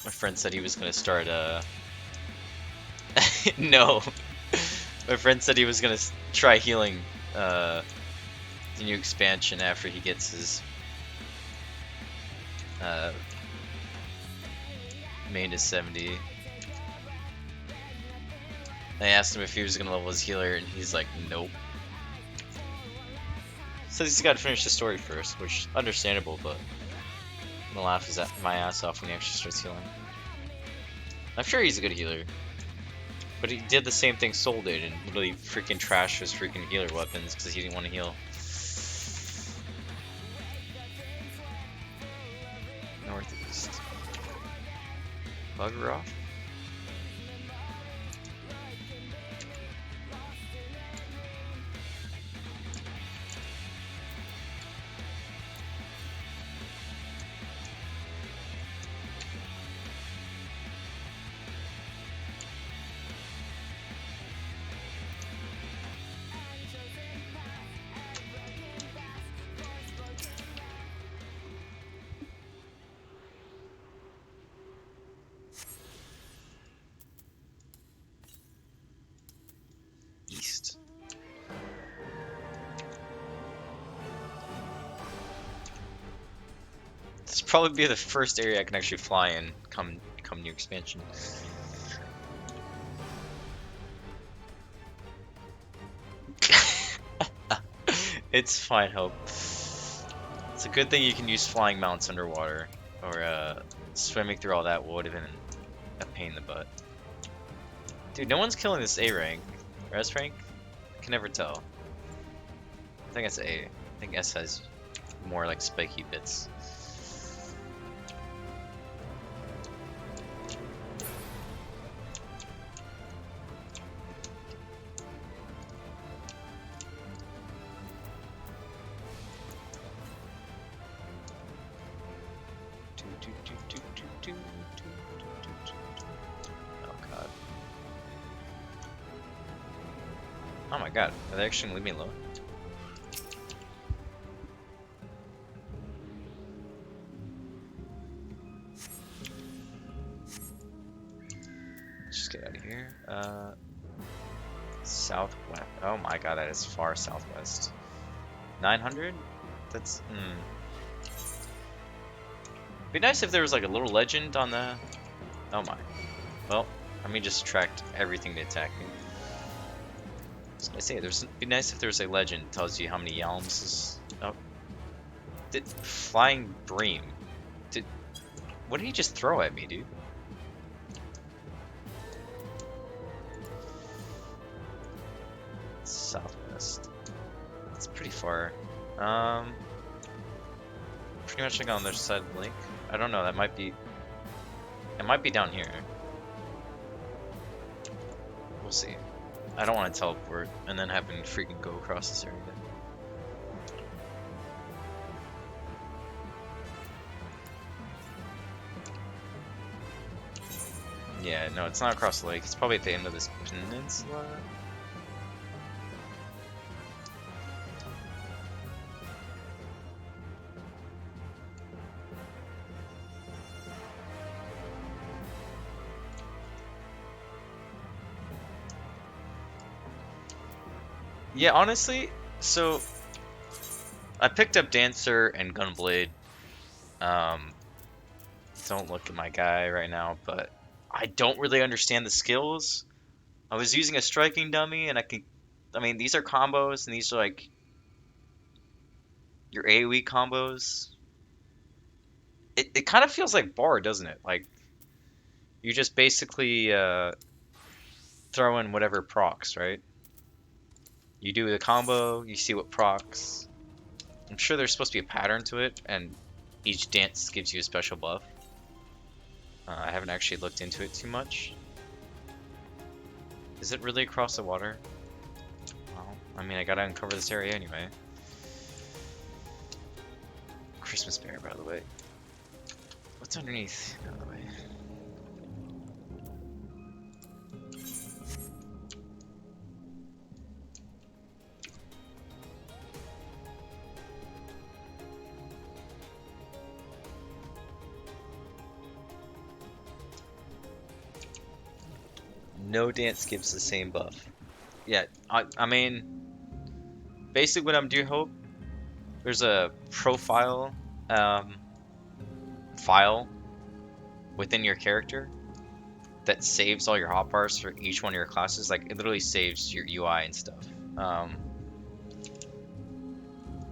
My friend said he was gonna start no. My friend said he was gonna try healing the new expansion after he gets his main to 70. I asked him if he was gonna level his healer and he's like, nope. So he's gotta finish the story first, which understandable, but I'm gonna laugh my ass off when he actually starts healing. I'm sure he's a good healer. But he did the same thing Soul did and literally freaking trashed his freaking healer weapons because he didn't want to heal. Northeast. Bugger off. This will probably be the first area I can actually fly in come new expansion. It's fine, Hope. It's a good thing you can use flying mounts underwater, or swimming through all that would have been a pain in the butt. Dude, no one's killing this A rank. Or S rank? I can never tell. I think it's A. I think S has more like spiky bits. Oh god. Oh my god, are they actually gonna leave me alone? Let's just get out of here. Southwest. Oh my god, that is far southwest. 900? That's. Be nice if there was like a little legend on the. Oh my. Well, let me just subtract everything to attack me. So I say, be nice if there's a legend that tells you how many yalms is. Oh. Flying bream. What did he just throw at me, dude? Southwest. It's pretty far. Pretty much like on the other side of the lake. I don't know, that might be. It might be down here. We'll see. I don't want to teleport and then have him freaking go across this area. Yeah, no, it's not across the lake. It's probably at the end of this peninsula. Yeah, honestly, so I picked up Dancer and Gunblade. Don't look at my guy right now, but I don't really understand the skills. I was using a striking dummy, and I mean, these are combos, and these are like your AoE combos. It kind of feels like Bar, doesn't it? Like you just basically throw in whatever procs, right? You do the combo, you see what procs. I'm sure there's supposed to be a pattern to it, and each dance gives you a special buff. I haven't actually looked into it too much. Is it really across the water? Well, I mean, I gotta uncover this area anyway. Christmas bear, by the way. What's underneath, by the way? No dance gives the same buff. Yeah, I mean, basically what I'm doing, Hope, there's a profile file within your character that saves all your hotbars for each one of your classes. Like, it literally saves your UI and stuff.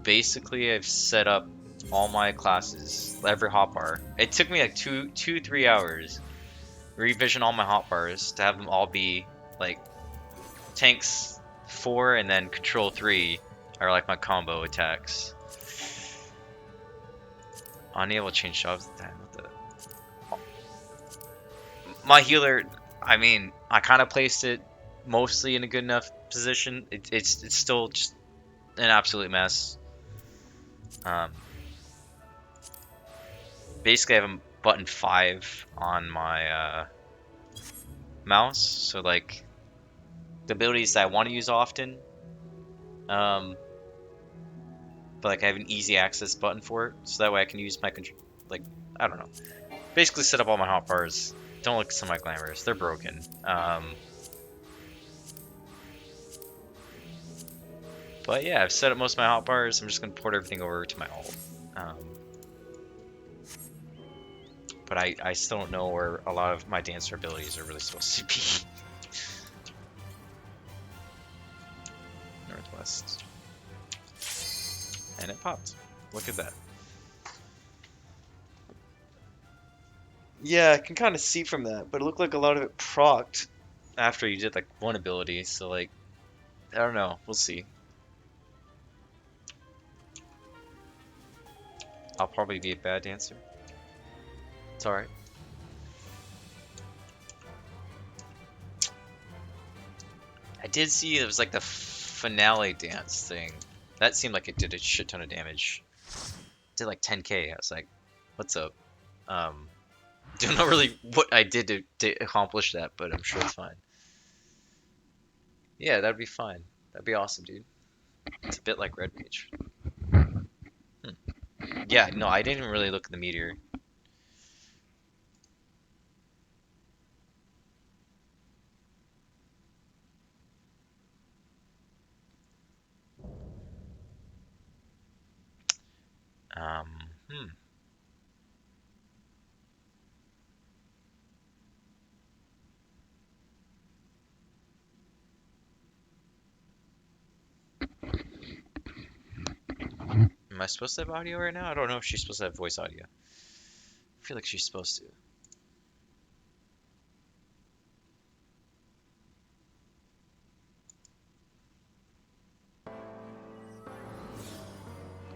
Basically, I've set up all my classes, every hotbar. It took me like 3 hours revision all my hotbars to have them all be like tanks 4 and then control 3 are like my combo attacks. Unable to change jobs. My healer, I mean, I kind of placed it mostly in a good enough position. It's still just an absolute mess. Basically, I have a button 5 on my mouse, so like the abilities that I want to use often, but like I have an easy access button for it, so that way I can use my like, I don't know. Basically, set up all my hotbars. Don't look at some of my glamours; they're broken. But yeah, I've set up most of my hotbars. I'm just gonna port everything over to my alt. but I still don't know where a lot of my dancer abilities are really supposed to be. Northwest. And it popped. Look at that. Yeah, I can kind of see from that, but it looked like a lot of it procced after you did like one ability, so like, I don't know, we'll see. I'll probably be a bad dancer. It's alright. I did see it was like the finale dance thing. That seemed like it did a shit ton of damage. It did like 10k. I was like, what's up? Don't know really what I did to accomplish that, but I'm sure it's fine. Yeah, that'd be fine. That'd be awesome, dude. It's a bit like Red Mage. Yeah, no, I didn't really look at the meteor. Um, hmm. Am I supposed to have audio right now? I don't know if she's supposed to have voice audio. I feel like she's supposed to.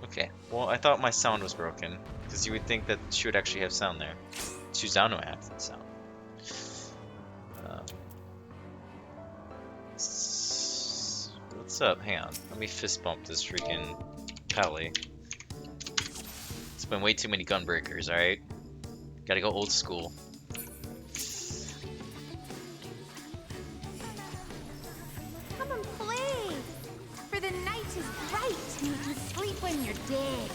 Okay, well, I thought my sound was broken, because you would think that she would actually have sound there. She's down to have that sound. What's up? Hang on. Let me fist bump this freaking Pally. It's been way too many gunbreakers, alright? Gotta go old school. Come and play! For the night is bright and you can sleep when you're dead.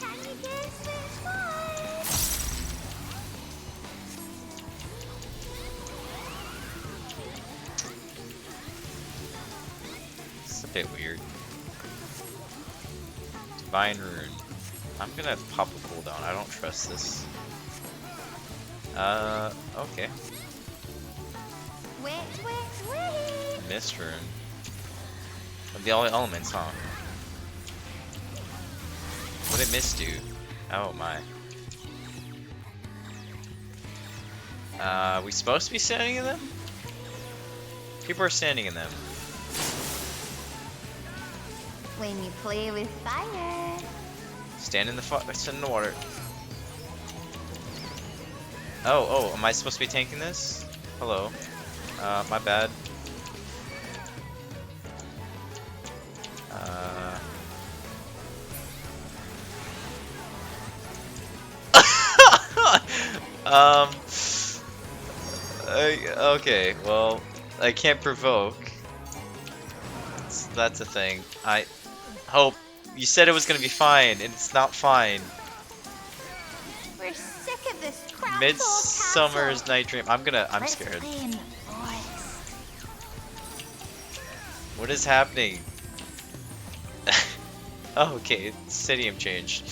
Can you guess which one? It's a bit weird. Divine Rune. I'm gonna pop a cooldown. I don't trust this. Okay. Wait, wait, wait! Mist Rune. Of the all elements, huh? What did Mist do? Oh my. We supposed to be standing in them? People are standing in them. When you play with fire. Stand in the water. Oh, am I supposed to be tanking this? Hello. My bad. Okay, well, I can't provoke. That's a thing. I hope you said it was gonna be fine, and it's not fine. We're sick of this crap. Midsummer's Night Dream. I'm Let's scared. play in the forest. What is happening? Oh, okay, Stadium changed.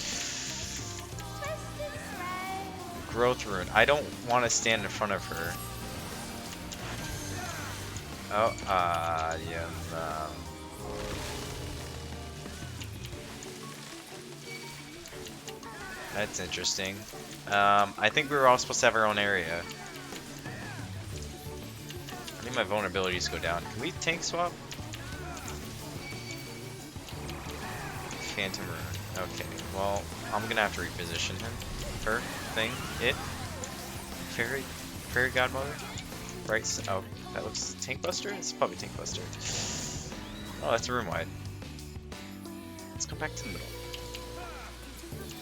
Growth Rune. I don't want to stand in front of her. Oh, yeah. That's interesting. I think we were all supposed to have our own area. I think my vulnerabilities go down. Can we tank swap? Phantom Rune. Okay, well, I'm gonna have to reposition him. Her, thing, it. Fairy Godmother? Right, so, oh, that looks Tank Buster? It's probably Tank Buster. Oh, that's a room wide. Let's come back to the middle.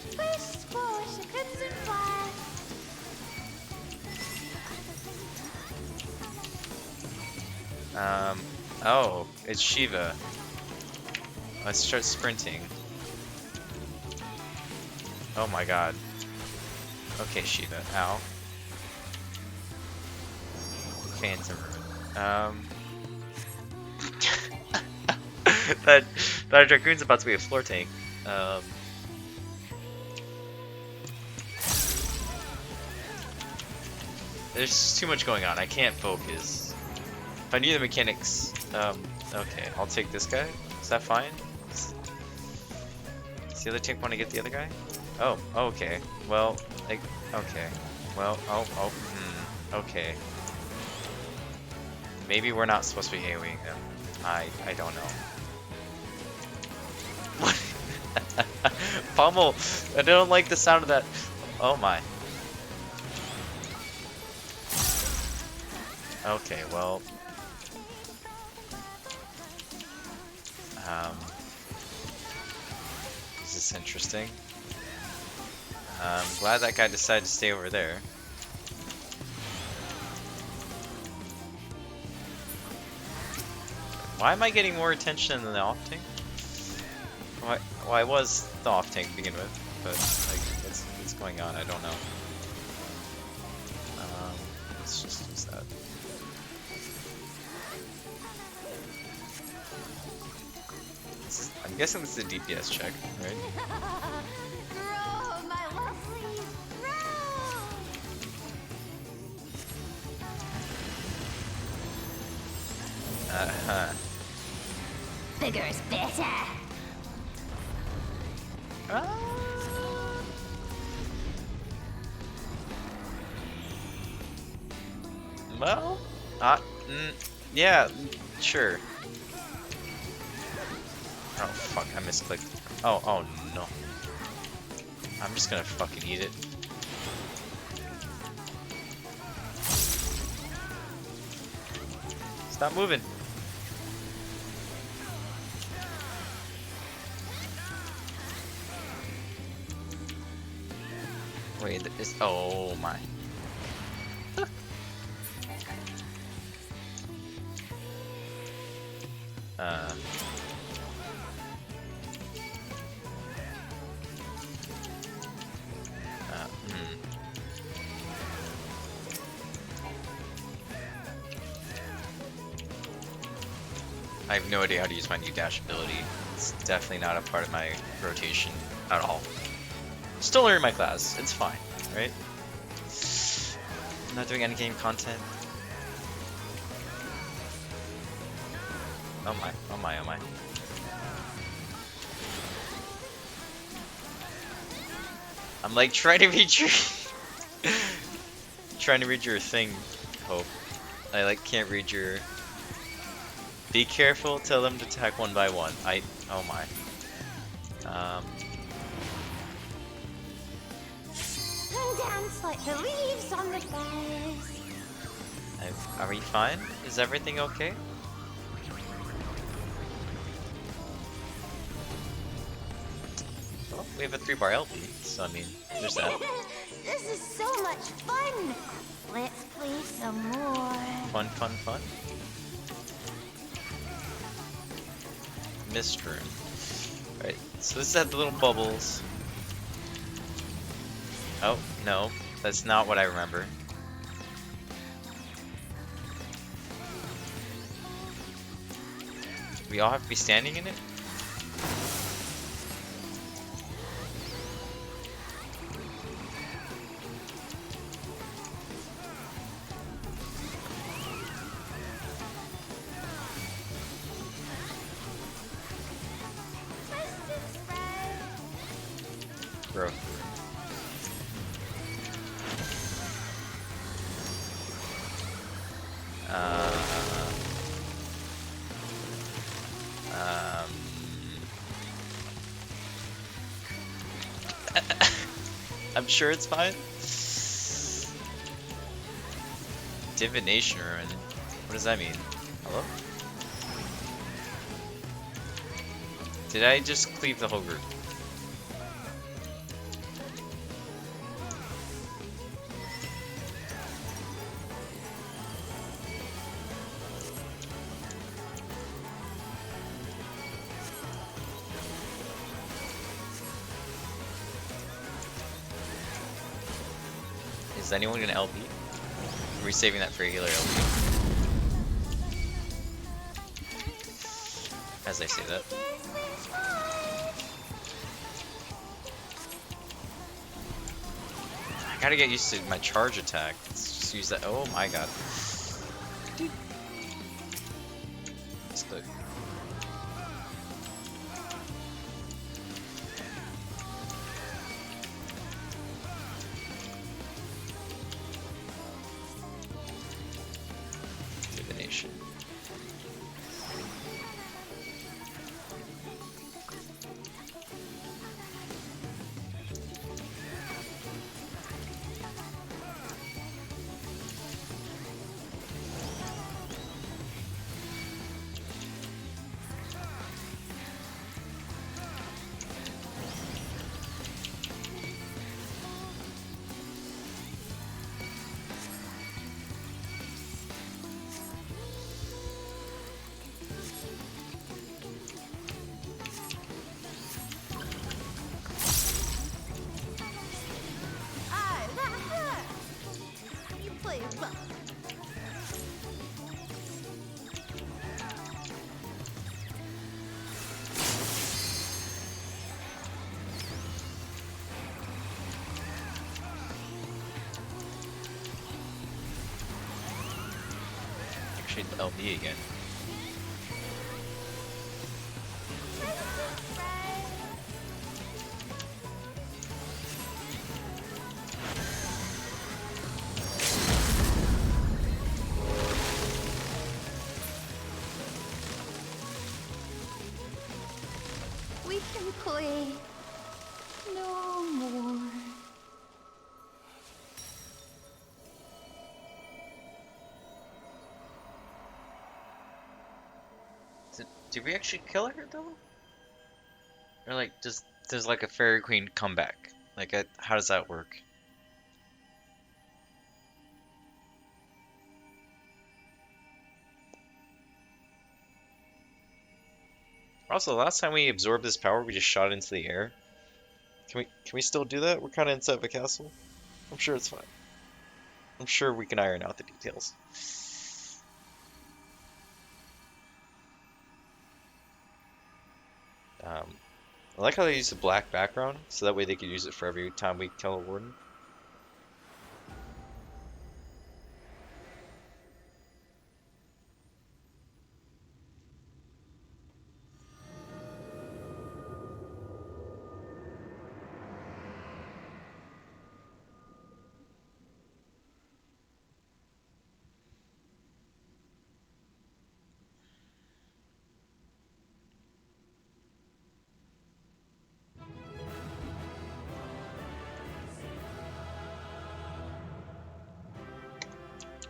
Squish, squash, a crimson flag. Oh, it's Shiva. Let's start sprinting. Oh my god. Okay, Shiva. Ow. Phantom Rune. That Dragoon's about to be a floor tank. There's just too much going on. I can't focus. If I knew the mechanics, okay, I'll take this guy. Is that fine? Does the other tank want to get the other guy? Oh, okay. Well, like, okay. Well, okay. Maybe we're not supposed to be AoEing them. I don't know. Pummel! I don't like the sound of that. Oh my. Okay, well. This is interesting. I'm glad that guy decided to stay over there. Why am I getting more attention than the off tank? Well, I was the off tank to begin with, but like, what's going on? I don't know. Let's just use that. I'm guessing this is a DPS check, right? Grow, my lovely, grow! Bigger is better. Well, yeah, sure. Oh fuck, I misclicked. Oh no. I'm just gonna fucking eat it. Stop moving. Wait, this. Oh my. I have no idea how to use my new dash ability. It's definitely not a part of my rotation at all. Still learning my class. It's fine, right? I'm not doing any game content. Oh my, oh my, oh my. I'm like trying to read your trying to read your thing, Hope. I like can't read your. Be careful, tell them to attack one by one. Oh my. Dance like the leaves on the boughs. Are we fine? Is everything okay? Well, we have a 3-bar LP, so I mean, there's that. This is so much fun. Let's play some more. Fun, fun, fun. Mist room. Right, so this had the little bubbles. Oh, no, that's not what I remember. We all have to be standing in it? Growth. I'm sure it's fine. Divination Ruin. What does that mean? Hello? Did I just cleave the whole group? Is anyone gonna LB? Are we saving that for regular LB? As I say that. I gotta get used to my charge attack. Let's just use that. Oh my god. Let's look. Divination. Ah, that hurt. You play rough. Actually, LB again. We can play no more. Did we actually kill her though? Or like, does like a fairy queen come back? Like, how does that work? Also, the last time we absorbed this power, we just shot it into the air. Can we still do that? We're kind of inside of a castle. I'm sure it's fine. I'm sure we can iron out the details. I like how they use the black background, so that way they can use it for every time we kill a warden.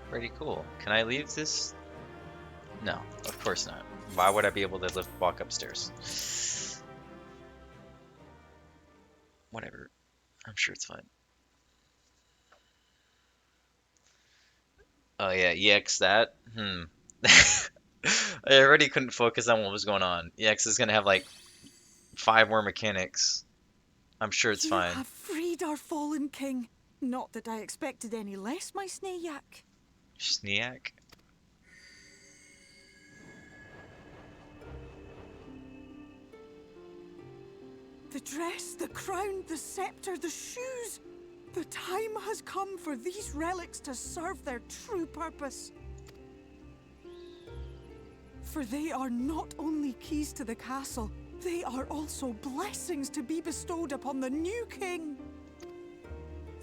Pretty cool. Can I leave this? No, of course not. Why would I be able to walk upstairs? Whatever. I'm sure it's fine. Oh yeah, EX that? I already couldn't focus on what was going on. EX is gonna have like 5 more mechanics. I'm sure it's You fine. have freed our fallen king. Not that I expected any less, my Snayak. Sneak? The dress, the crown, the scepter, the shoes. The time has come for these relics to serve their true purpose. For they are not only keys to the castle, they are also blessings to be bestowed upon the new king.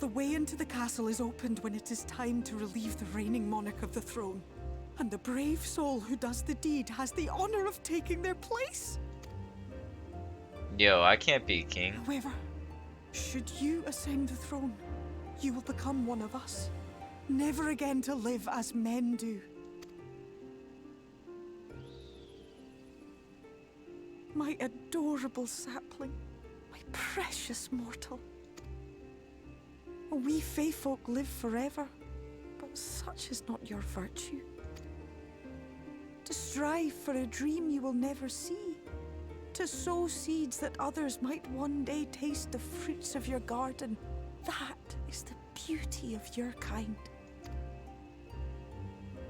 The way into the castle is opened when it is time to relieve the reigning monarch of the throne. And the brave soul who does the deed has the honor of taking their place. Yo, I can't be king. However, should you ascend the throne, you will become one of us, never again to live as men do. My adorable sapling, my precious mortal. We Fae folk live forever, but such is not your virtue. To strive for a dream you will never see, to sow seeds that others might one day taste the fruits of your garden, That is the beauty of your kind.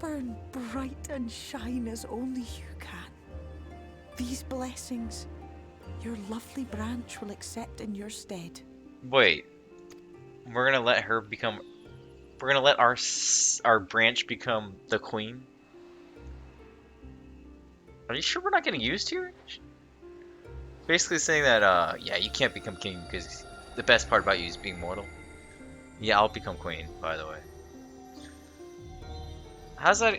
Burn bright and shine as only you can. These blessings, your lovely branch will accept in your stead. Wait, we're gonna let her become. We're gonna let our branch become the queen. Are you sure we're not getting used here? Basically saying that, yeah, you can't become king because the best part about you is being mortal. Yeah, I'll become queen, by the way. How's that?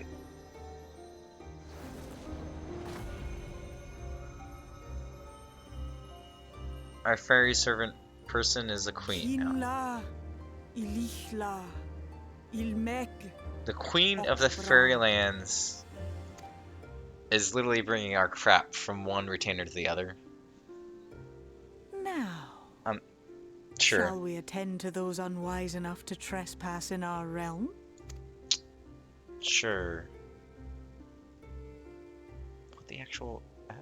Our fairy servant person is a queen now. Kinla, Ilichla, Ilmek. The queen of the fairylands is literally bringing our crap from one retainer to the other. Now, Sure. shall we attend to those unwise enough to trespass in our realm? Sure. What the actual F?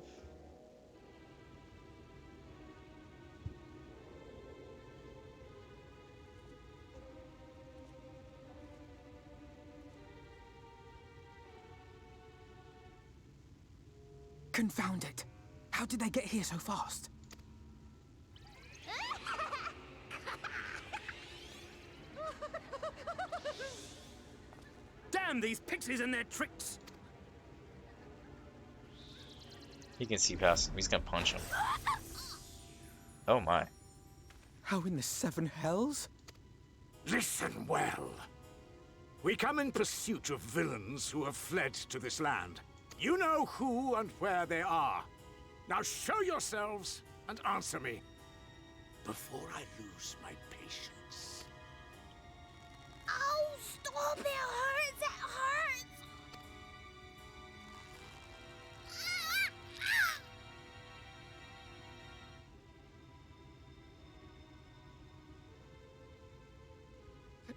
Confound it. How did they get here so fast? Damn these pixies and their tricks! He can see past him. He's gonna punch him. Oh my. How in the seven hells? Listen well. We come in pursuit of villains who have fled to this land. You know who and where they are. Now show yourselves and answer me before I lose my patience. Oh, stop! It hurts! It hurts!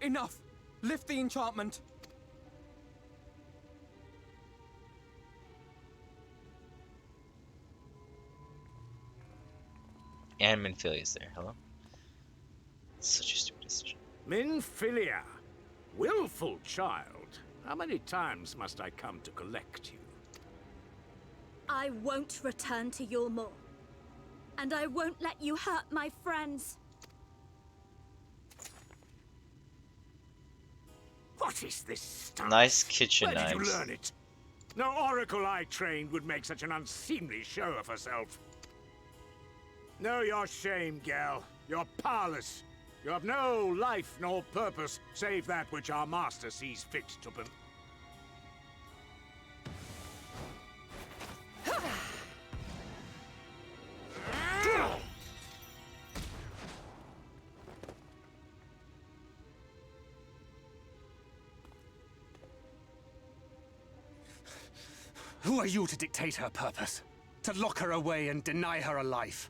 Enough! Lift the enchantment! And Minfilia's there. Hello? Such a stupid decision. Minfilia, willful child. How many times must I come to collect you? I won't return to Yulmore. And I won't let you hurt my friends. What is this stuff? Nice kitchen Where did you knives. learn it? No oracle I trained would make such an unseemly show of herself. Know your shame, gal. You're powerless. You have no life nor purpose, save that which our master sees fit to Who are you to dictate her purpose? To lock her away and deny her a life?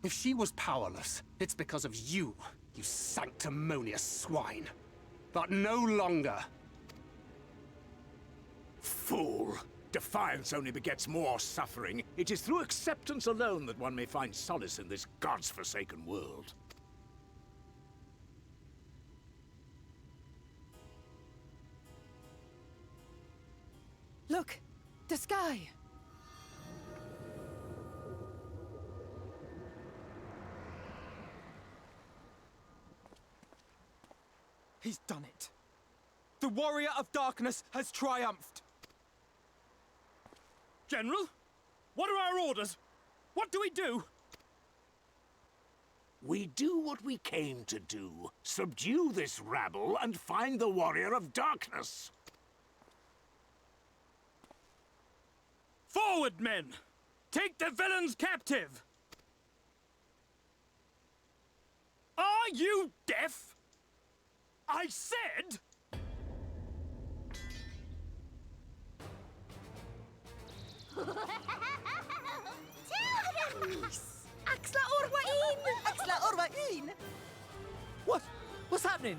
If she was powerless, it's because of you, you sanctimonious swine. But no longer. Fool! Defiance only begets more suffering. It is through acceptance alone that one may find solace in this god's-forsaken world. Look! The sky! He's done it. The warrior of darkness has triumphed. General? What are our orders? What do we do? We do what we came to do. Subdue this rabble and find the warrior of darkness. Forward, men! Take the villains captive! Are you deaf? I said... Axla Orwain! Axla Orwain! What? What's happening?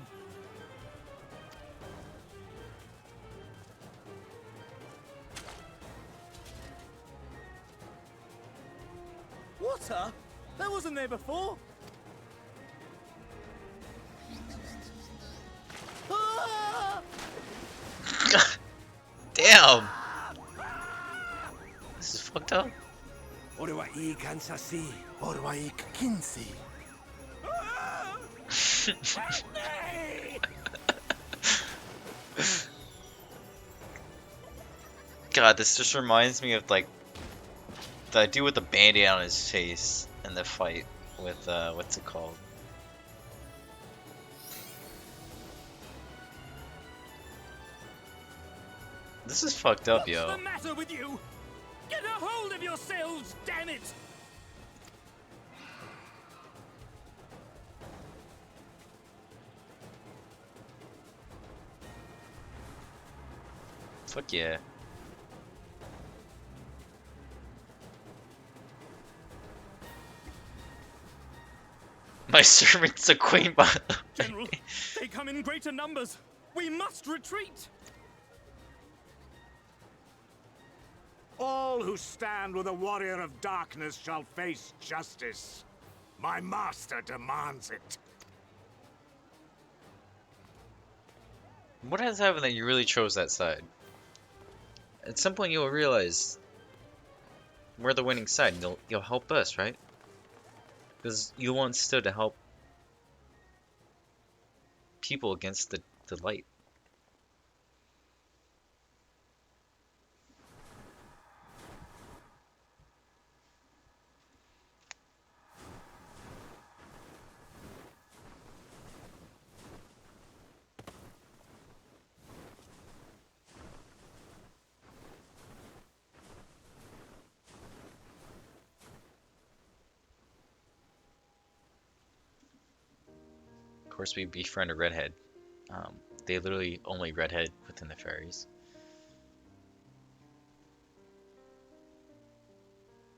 Water? That wasn't there before. Damn! This is fucked up. God, this just reminds me of like the dude with the band-aid on his face in the fight with what's it called? This is fucked up, yo. What's the matter with you? Get a hold of yourselves, damn it! Fuck yeah. My servant's a queen, by the way. General, they come in greater numbers. We must retreat. All who stand with a warrior of darkness shall face justice. My master demands it. What has happened that you really chose that side? At some point you'll realize we're the winning side and you'll help us, right? Because you once stood to help people against the light. Of course, we befriend a redhead. They literally only redhead within the fairies.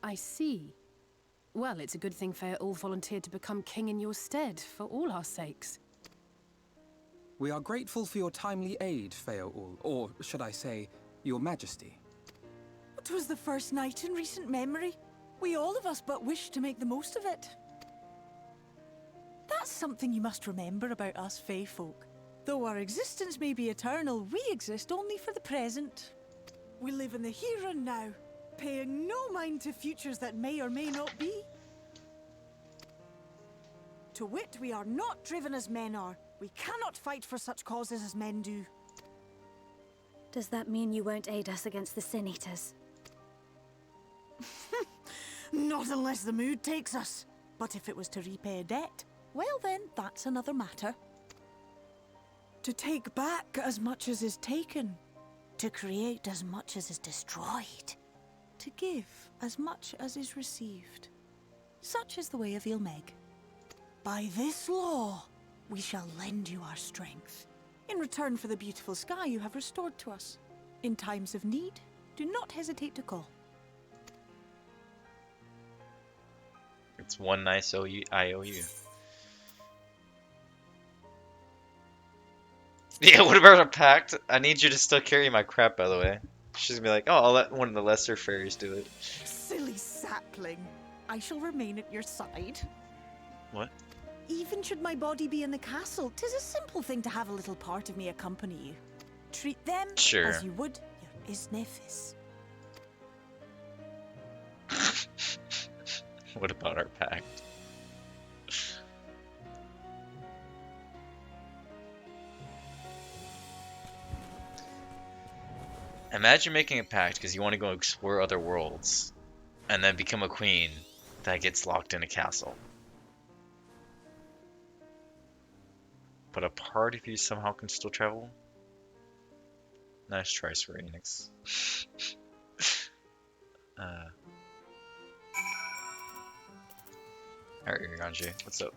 I see. Well, it's a good thing Fair-Ul volunteered to become king in your stead, for all our sakes. We are grateful for your timely aid, Fair-Ul, or should I say, your majesty. It was the first night in recent memory. We all of us but wished to make the most of it. That's something you must remember about us Fae folk. Though our existence may be eternal, we exist only for the present. We live in the here and now, paying no mind to futures that may or may not be. To wit, we are not driven as men are. We cannot fight for such causes as men do. Does that mean you won't aid us against the Sin Eaters? Not unless the mood takes us. But if it was to repay a debt, well then, that's another matter. To take back as much as is taken. To create as much as is destroyed. To give as much as is received. Such is the way of Ilmeg. By this law, we shall lend you our strength, in return for the beautiful sky you have restored to us. In times of need, do not hesitate to call. It's one nice IOU. Yeah, what about a pact? I need you to still carry my crap, by the way. She's gonna be like, oh, I'll let one of the lesser fairies do it. Silly sapling. I shall remain at your side. What? Even should my body be in the castle, 'tis a simple thing to have a little part of me accompany you. Treat them Sure. as you would your Isnefis. What about our pact? Imagine making a pact because you want to go explore other worlds and then become a queen that gets locked in a castle. But a part of you somehow can still travel? Nice try, Square Enix. Alright, Uriganji, what's up?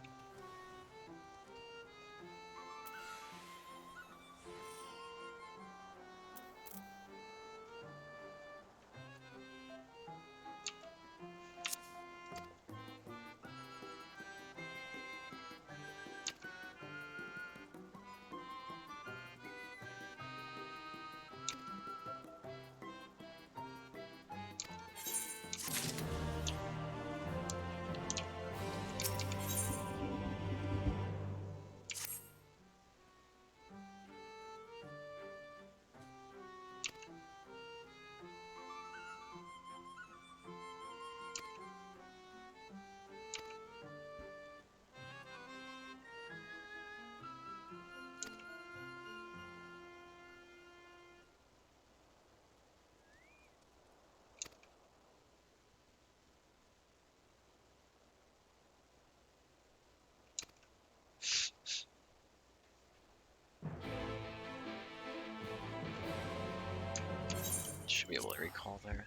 Should be able to recall there.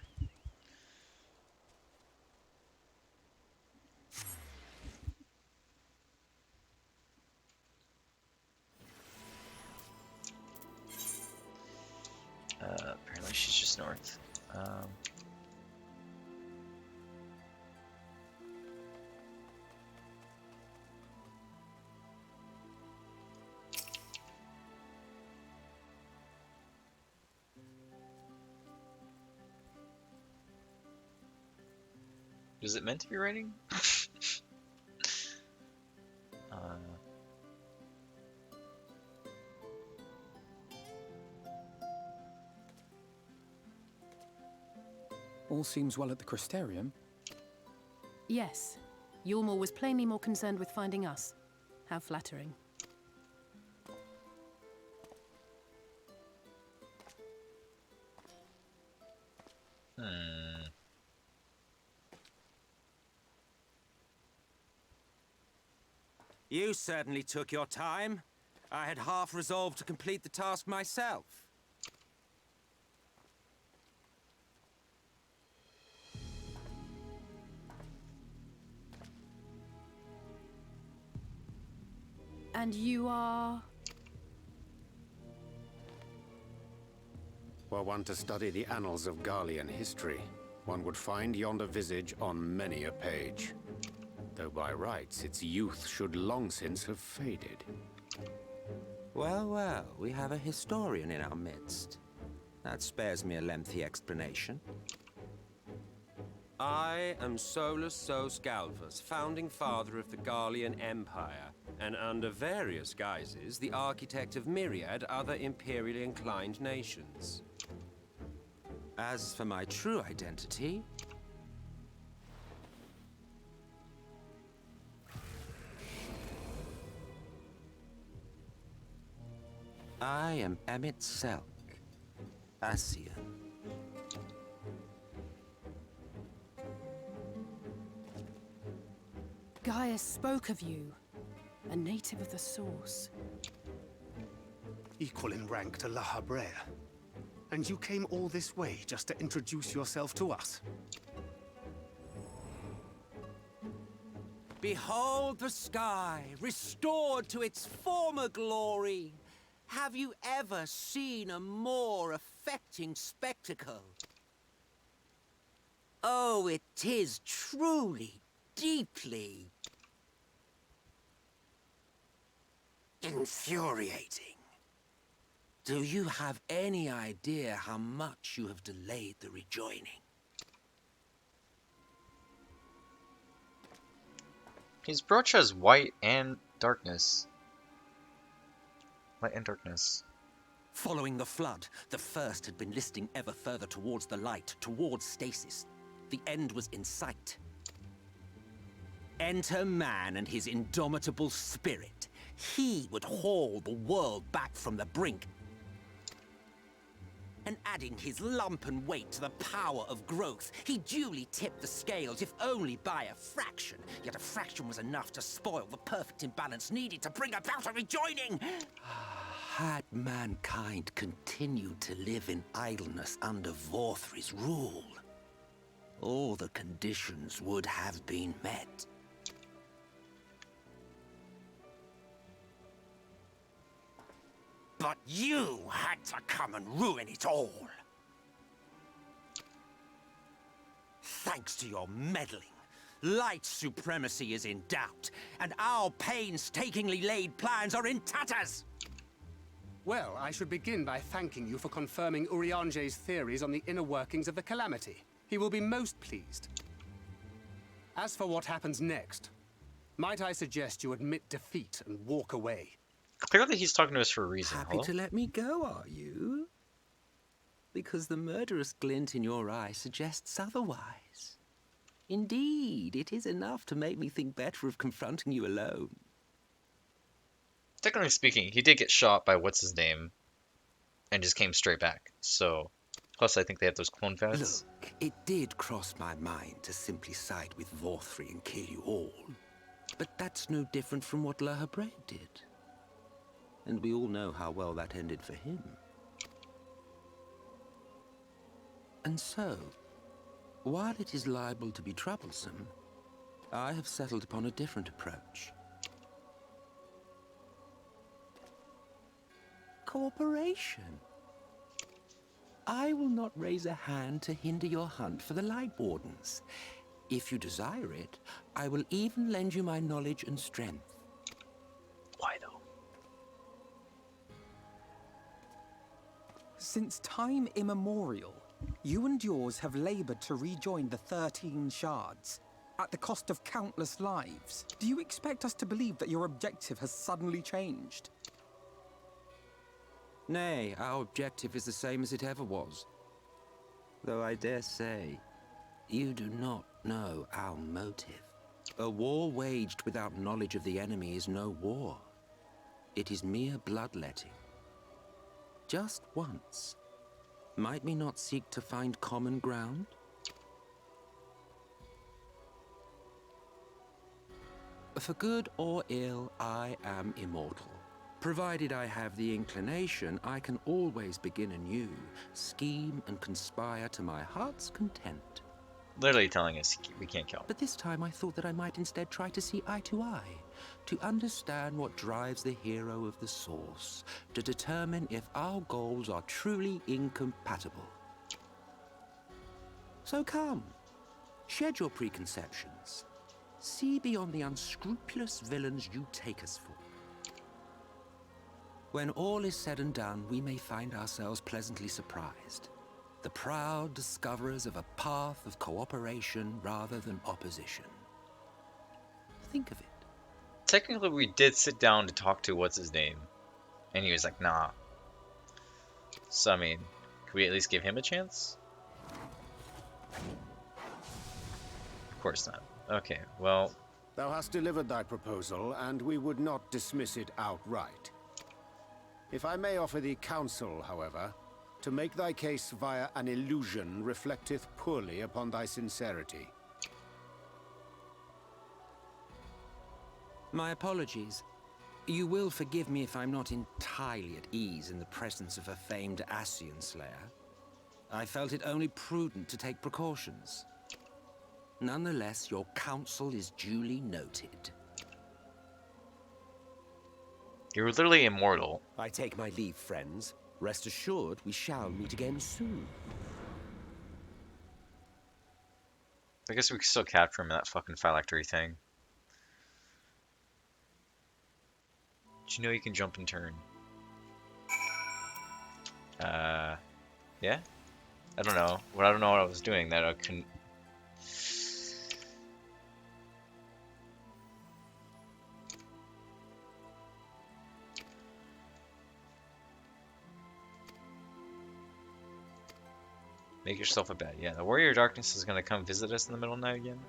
Apparently she's just north. Is it meant to be raining? All seems well at the Crystarium. Yes. Yulmore was plainly more concerned with finding us. How flattering. You certainly took your time. I had half resolved to complete the task myself. And you are... Were one to study the annals of Garlean history, one would find yonder visage on many a page. Though by rights its youth should long since have faded. Well, well, we have a historian in our midst. That spares me a lengthy explanation. I am Solus Sos Galvus, founding father of the Garlean Empire, and under various guises, the architect of myriad other imperially inclined nations. As for my true identity... I am Emmett Selk, Asian. Gaius spoke of you, a native of the Source. Equal in rank to La Habrea. And you came all this way just to introduce yourself to us? Behold the sky, restored to its former glory. Have you ever seen a more affecting spectacle? Oh, it is truly, deeply... infuriating. Do you have any idea how much you have delayed the rejoining? His brooch has white and darkness. Light and darkness. Following the flood, the first had been listing ever further towards the light, towards stasis. The end was in sight. Enter man and his indomitable spirit. He would haul the world back from the brink. And adding his lumpen weight to the power of growth, he duly tipped the scales, if only by a fraction. Yet a fraction was enough to spoil the perfect imbalance needed to bring about a rejoining. Had mankind continued to live in idleness under Vorthri's rule, all the conditions would have been met. But you had to come and ruin it all. Thanks to your meddling, light supremacy is in doubt, and our painstakingly laid plans are in tatters. Well, I should begin by thanking you for confirming Urianger's theories on the inner workings of the Calamity. He will be most pleased. As for what happens next, might I suggest you admit defeat and walk away? Clearly he's talking to us for a reason. Happy to let me go, are you? Because the murderous glint in your eye suggests otherwise. Indeed, it is enough to make me think better of confronting you alone. Technically speaking, he did get shot by what's-his-name and just came straight back. So, plus I think they have those clone vats. Look, it did cross my mind to simply side with Vorthri and kill you all. But that's no different from what La Habrea did. And we all know how well that ended for him. And so, while it is liable to be troublesome, I have settled upon a different approach. Cooperation. I will not raise a hand to hinder your hunt for the Light Wardens. If you desire it, I will even lend you my knowledge and strength. Why though? Since time immemorial, you and yours have labored to rejoin the 13 shards, at the cost of countless lives. Do you expect us to believe that your objective has suddenly changed? Nay, our objective is the same as it ever was. Though I dare say, you do not know our motive. A war waged without knowledge of the enemy is no war. It is mere bloodletting. Just once, might we not seek to find common ground? For good or ill, I am immortal. Provided I have the inclination, I can always begin anew, scheme and conspire to my heart's content. Literally telling us we can't kill him. But this time I thought that I might instead try to see eye to eye, to understand what drives the hero of the source, to determine if our goals are truly incompatible. So come, shed your preconceptions. See beyond the unscrupulous villains you take us for. When all is said and done, we may find ourselves pleasantly surprised. The proud discoverers of a path of cooperation rather than opposition. Think of it. Technically, we did sit down to talk to what's his name, and he was like, "Nah." So I mean, could we at least give him a chance? Of course not. Okay, well. Thou hast delivered thy proposal, and we would not dismiss it outright. If I may offer thee counsel, however, to make thy case via an illusion reflecteth poorly upon thy sincerity. My apologies. You will forgive me if I'm not entirely at ease in the presence of a famed Ascian slayer. I felt it only prudent to take precautions. Nonetheless, your counsel is duly noted. You're literally immortal. I take my leave, friends. Rest assured, we shall meet again soon. I guess we could still capture him in that fucking phylactery thing. Did you know you can jump and turn? Yeah? I don't know. Well, I don't know what I was doing that I couldn't... Make yourself a bed. Yeah, the Warrior of Darkness is gonna come visit us in the middle of the night again.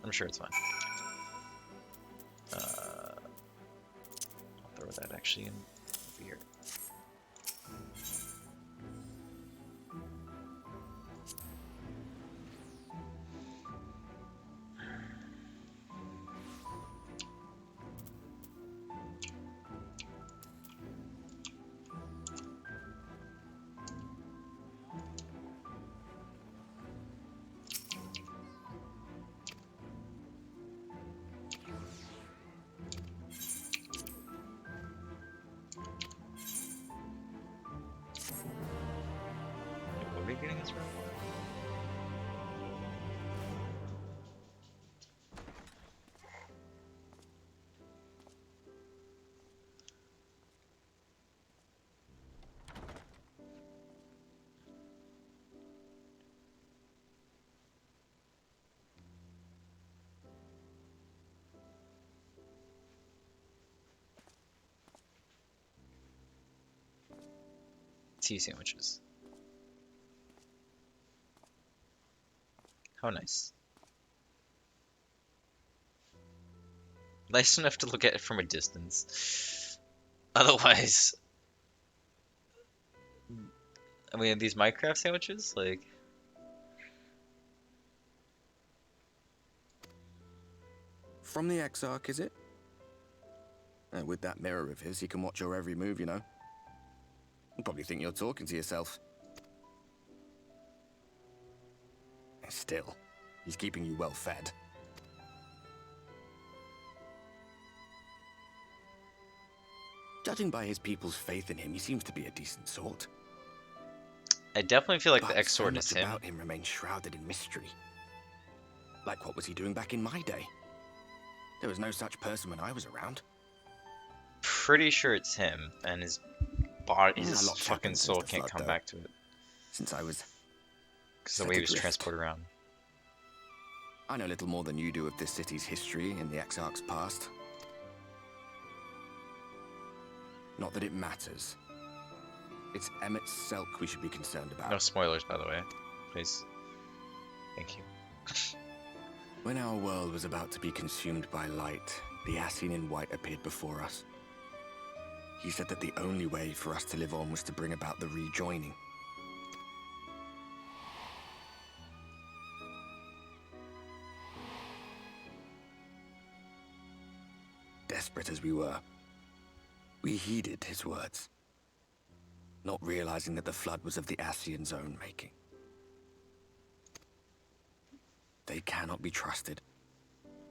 I'm sure it's fine. I'll throw that actually in over here. What are we getting this from? Tea sandwiches. How nice. Nice enough to look at it from a distance. Otherwise, I mean, these Minecraft sandwiches, like, From the Exarch, is it? With that mirror of his, he can watch your every move, you know. You'll probably think you're talking to yourself. Still, he's keeping you well fed. Judging by his people's faith in him, he seems to be a decent sort. I definitely feel like But the X-Sword so is much him. about him remains shrouded in mystery. Like, what was he doing back in my day? There was no such person when I was around. Pretty sure it's him, and his body, A his lot's fucking happened soul since the can't flood, come though. back to it. Since I was Because the set way he was adrift. transported around. I know little more than you do of this city's history and the Exarch's past. Not that it matters. It's Emmett Selk we should be concerned about. No spoilers, by the way. Please. Thank you. When our world was about to be consumed by light, the Ascian in white appeared before us. He said that the only way for us to live on was to bring about the rejoining. Desperate as we were, we heeded his words, not realizing that the flood was of the Ascian's own making. They cannot be trusted.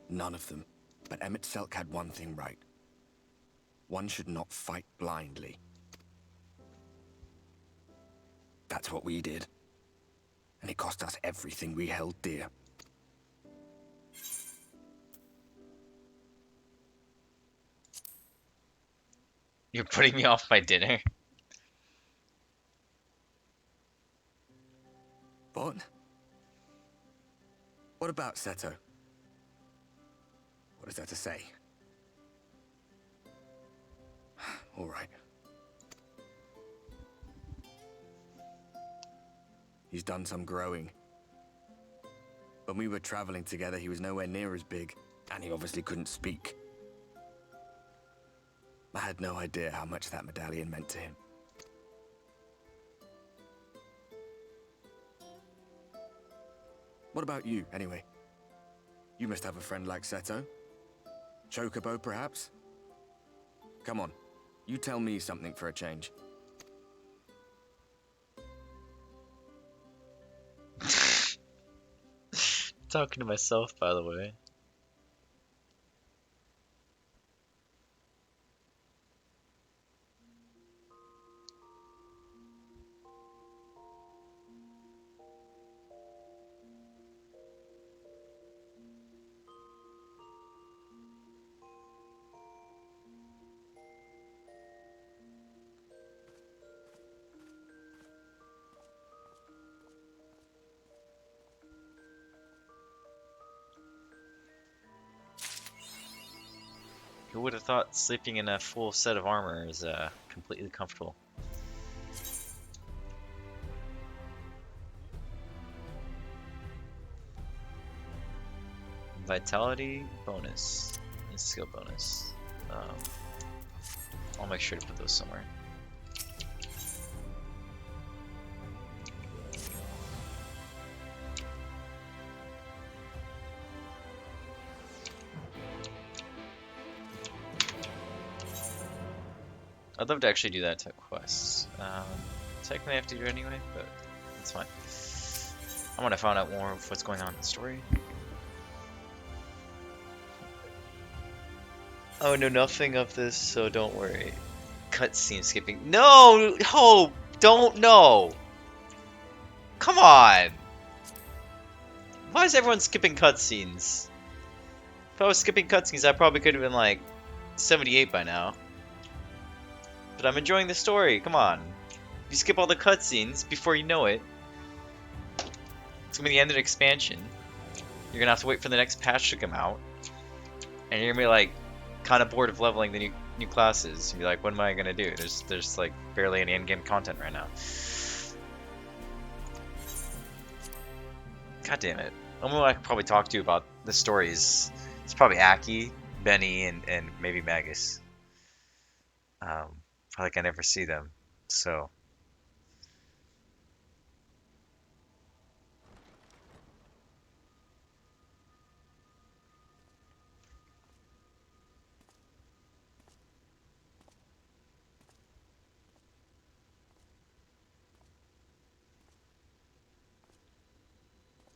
None of them. But Emmett Selk had one thing right. One should not fight blindly. That's what we did. And it cost us everything we held dear. You're putting me off my dinner. What? What about Seto? What is there to say? All right. He's done some growing. When we were traveling together, he was nowhere near as big, and he obviously couldn't speak. I had no idea how much that medallion meant to him. What about you, anyway? You must have a friend like Seto. Chocobo, perhaps? Come on, you tell me something for a change. Talking to myself, by the way. Who would have thought sleeping in a full set of armor is completely comfortable? Vitality bonus and skill bonus. I'll make sure to put those somewhere. I'd love to actually do that type quests. Technically I have to do it anyway, but it's fine. I want to find out more of what's going on in the story. Oh, know nothing of this, so don't worry. Cutscene skipping. No! Hope! Don't know! Come on! Why is everyone skipping cutscenes? If I was skipping cutscenes, I probably could have been like 78 by now. But I'm enjoying the story, come on. You skip all the cutscenes before you know it. It's gonna be the end of the expansion. You're gonna have to wait for the next patch to come out. And you're gonna be like, kind of bored of leveling the new classes. You'll be like, what am I gonna do? There's like barely any in-game content right now. God damn it. Only one I could probably talk to you about the stories. It's probably Aki, Benny, and maybe Magus. Like I never see them, so.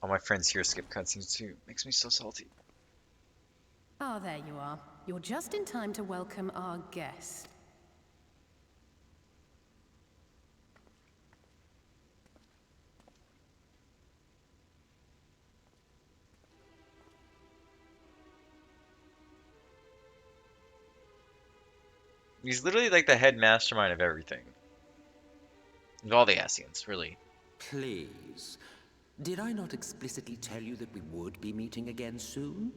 I All my friends here skip cutscenes too. Makes me so salty. Ah, there you are. You're just in time to welcome our guest. He's literally like the head mastermind of everything. Of all the Ascians, really. Please. Did I not explicitly tell you that we would be meeting again soon?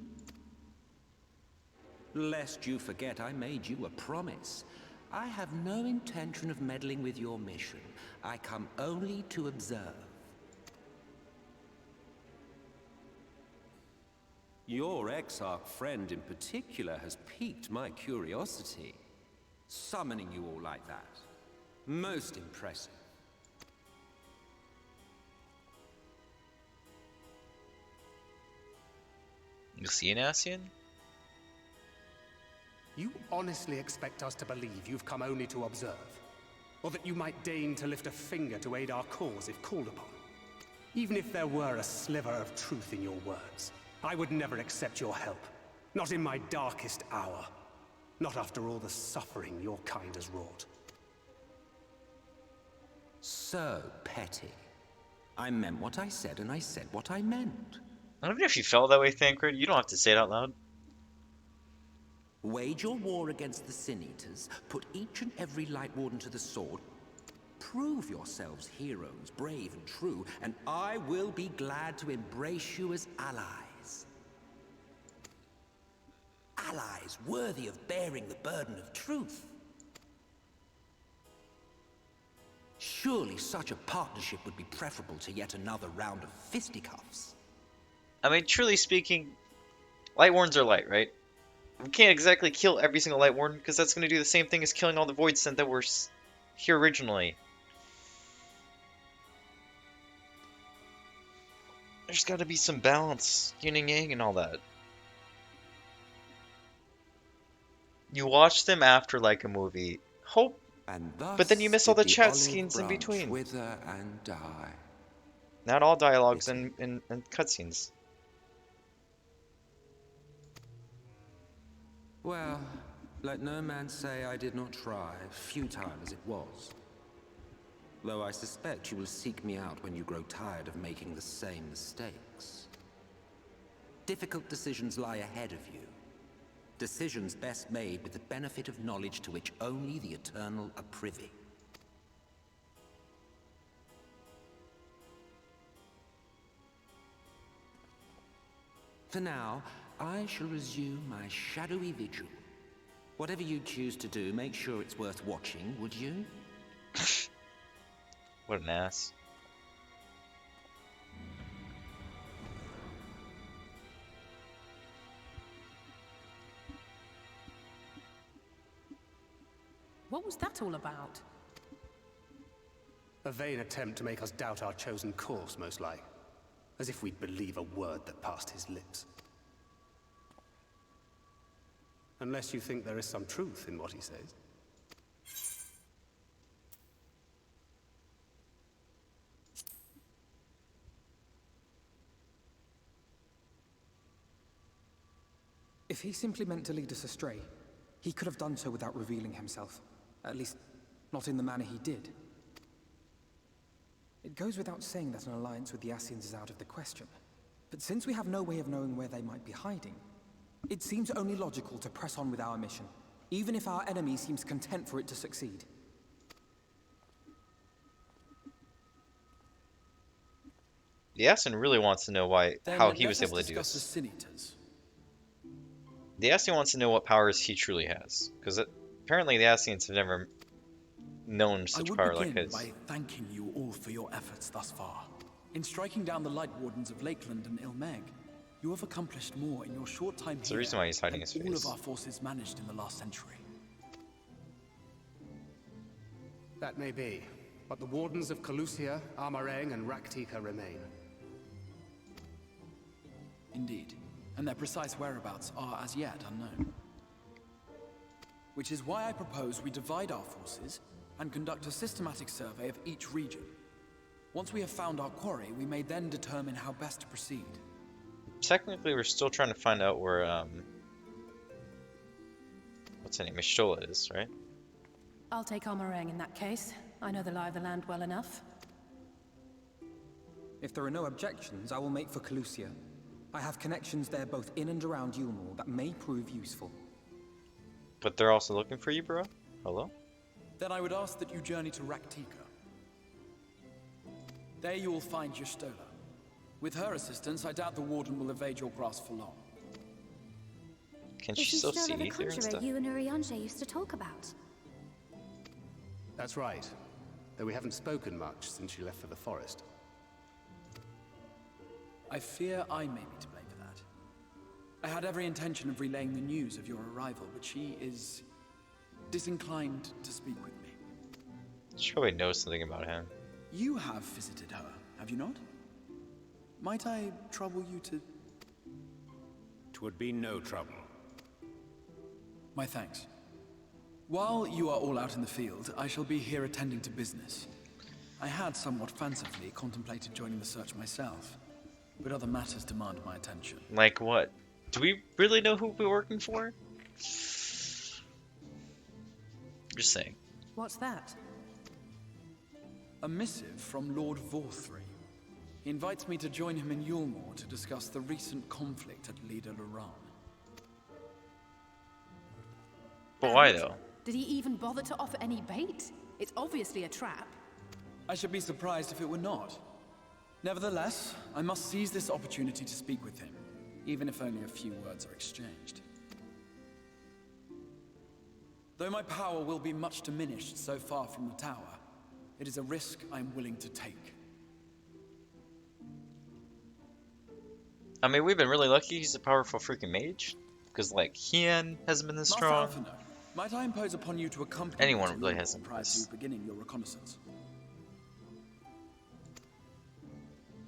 Lest you forget, I made you a promise. I have no intention of meddling with your mission. I come only to observe. Your Exarch friend in particular has piqued my curiosity. Summoning you all like that. Most impressive. You see an Ascian? You honestly expect us to believe you've come only to observe? Or that you might deign to lift a finger to aid our cause if called upon? Even if there were a sliver of truth in your words, I would never accept your help. Not in my darkest hour. Not after all the suffering your kind has wrought. So petty. I meant what I said, and I said what I meant. Even if you felt that way, Thancred, you don't have to say it out loud. Wage your war against the Sin Eaters, put each and every Light Warden to the sword, prove yourselves heroes, brave and true, and I will be glad to embrace you as allies. Allies worthy of bearing the burden of truth. Surely such a partnership would be preferable to yet another round of fisticuffs. I mean, truly speaking, Light Wardens are light, right? We can't exactly kill every single Light Warden, because that's going to do the same thing as killing all the Void Sent that were here originally. There's got to be some balance, yin and yang and all that. You watch them after like a movie, hope, but then you miss all the chat scenes in between. Wither and die. Not all dialogues and cutscenes. Well, let no man say I did not try, futile as it was. Though I suspect you will seek me out when you grow tired of making the same mistakes. Difficult decisions lie ahead of you. Decisions best made with the benefit of knowledge to which only the Eternal are privy. For now, I shall resume my shadowy vigil. Whatever you choose to do, make sure it's worth watching, would you? What an ass. What was that all about? A vain attempt to make us doubt our chosen course, most like. As if we'd believe a word that passed his lips. Unless you think there is some truth in what he says. If he simply meant to lead us astray, he could have done so without revealing himself. At least, not in the manner he did. It goes without saying that an alliance with the Ascians is out of the question. But since we have no way of knowing where they might be hiding, it seems only logical to press on with our mission, even if our enemy seems content for it to succeed. The Ascian really wants to know how he was able to do this. The Sin Eaters. The Ascian wants to know what powers he truly has, because apparently the Ascians have never known such power like his. I would begin by thanking you all for your efforts thus far. In striking down the Light Wardens of Lakeland and Ilmeg, you have accomplished more in your short time That's here the reason why he's hiding his than all face. of our forces managed in the last century. That may be, but the Wardens of Calusia, Amareng, and Raktika remain. Indeed, and their precise whereabouts are as yet unknown. Which is why I propose we divide our forces and conduct a systematic survey of each region. Once we have found our quarry, we may then determine how best to proceed. Technically, we're still trying to find out where, what's her name? Mishola is, right? I'll take Amarang in that case. I know the lie of the land well enough. If there are no objections, I will make for Calusia. I have connections there both in and around Yulmore that may prove useful. But they're also looking for you, bro? Hello? Then I would ask that you journey to Raktika. There you will find Y'shtola. With her assistance, I doubt the Warden will evade your grasp for long. Can Is she she still still see the ether and conjurer stuff? you and Urianger used to talk about? That's right. Though we haven't spoken much since she left for the forest. I fear I may be to blame for that. I had every intention of relaying the news of your arrival, but she is disinclined to speak with me. She probably knows something about him. You have visited her, have you not? Might I trouble you to... 'Twould be no trouble. My thanks. While you are all out in the field, I shall be here attending to business. I had somewhat fancifully contemplated joining the search myself, but other matters demand my attention. Like what? Do we really know who we're working for? Just saying. What's that? A missive from Lord Vorthry. He invites me to join him in Yulmore to discuss the recent conflict at Lida Luran. But why though? Did he even bother to offer any bait? It's obviously a trap. I should be surprised if it were not. Nevertheless, I must seize this opportunity to speak with him, even if only a few words are exchanged. Though my power will be much diminished so far from the tower, it is a risk I am willing to take. I mean, we've been really lucky he's a powerful freaking mage. Because, like, Hien hasn't been this Master strong. Alphinaud, might I impose upon you to accompany Anyone me to really Yulmore hasn't been prior this. to beginning your reconnaissance?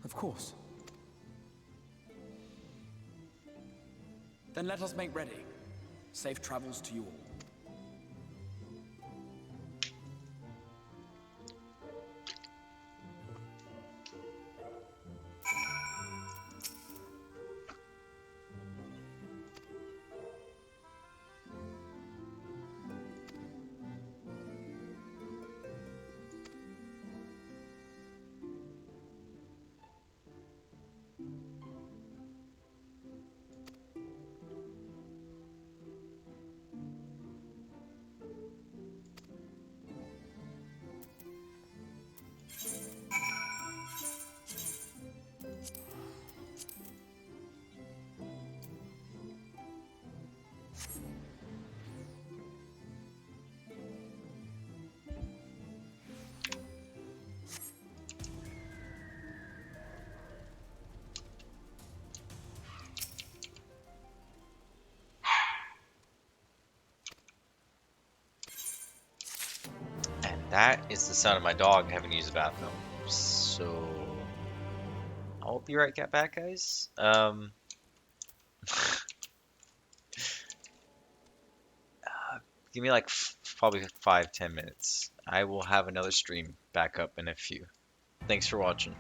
Of course. Then let us make ready. Safe travels to you all. And that is the sound of my dog having to use the bathroom. So I'll be right back, guys. Give me like probably 5-10 minutes. I will have another stream back up in a few. Thanks for watching.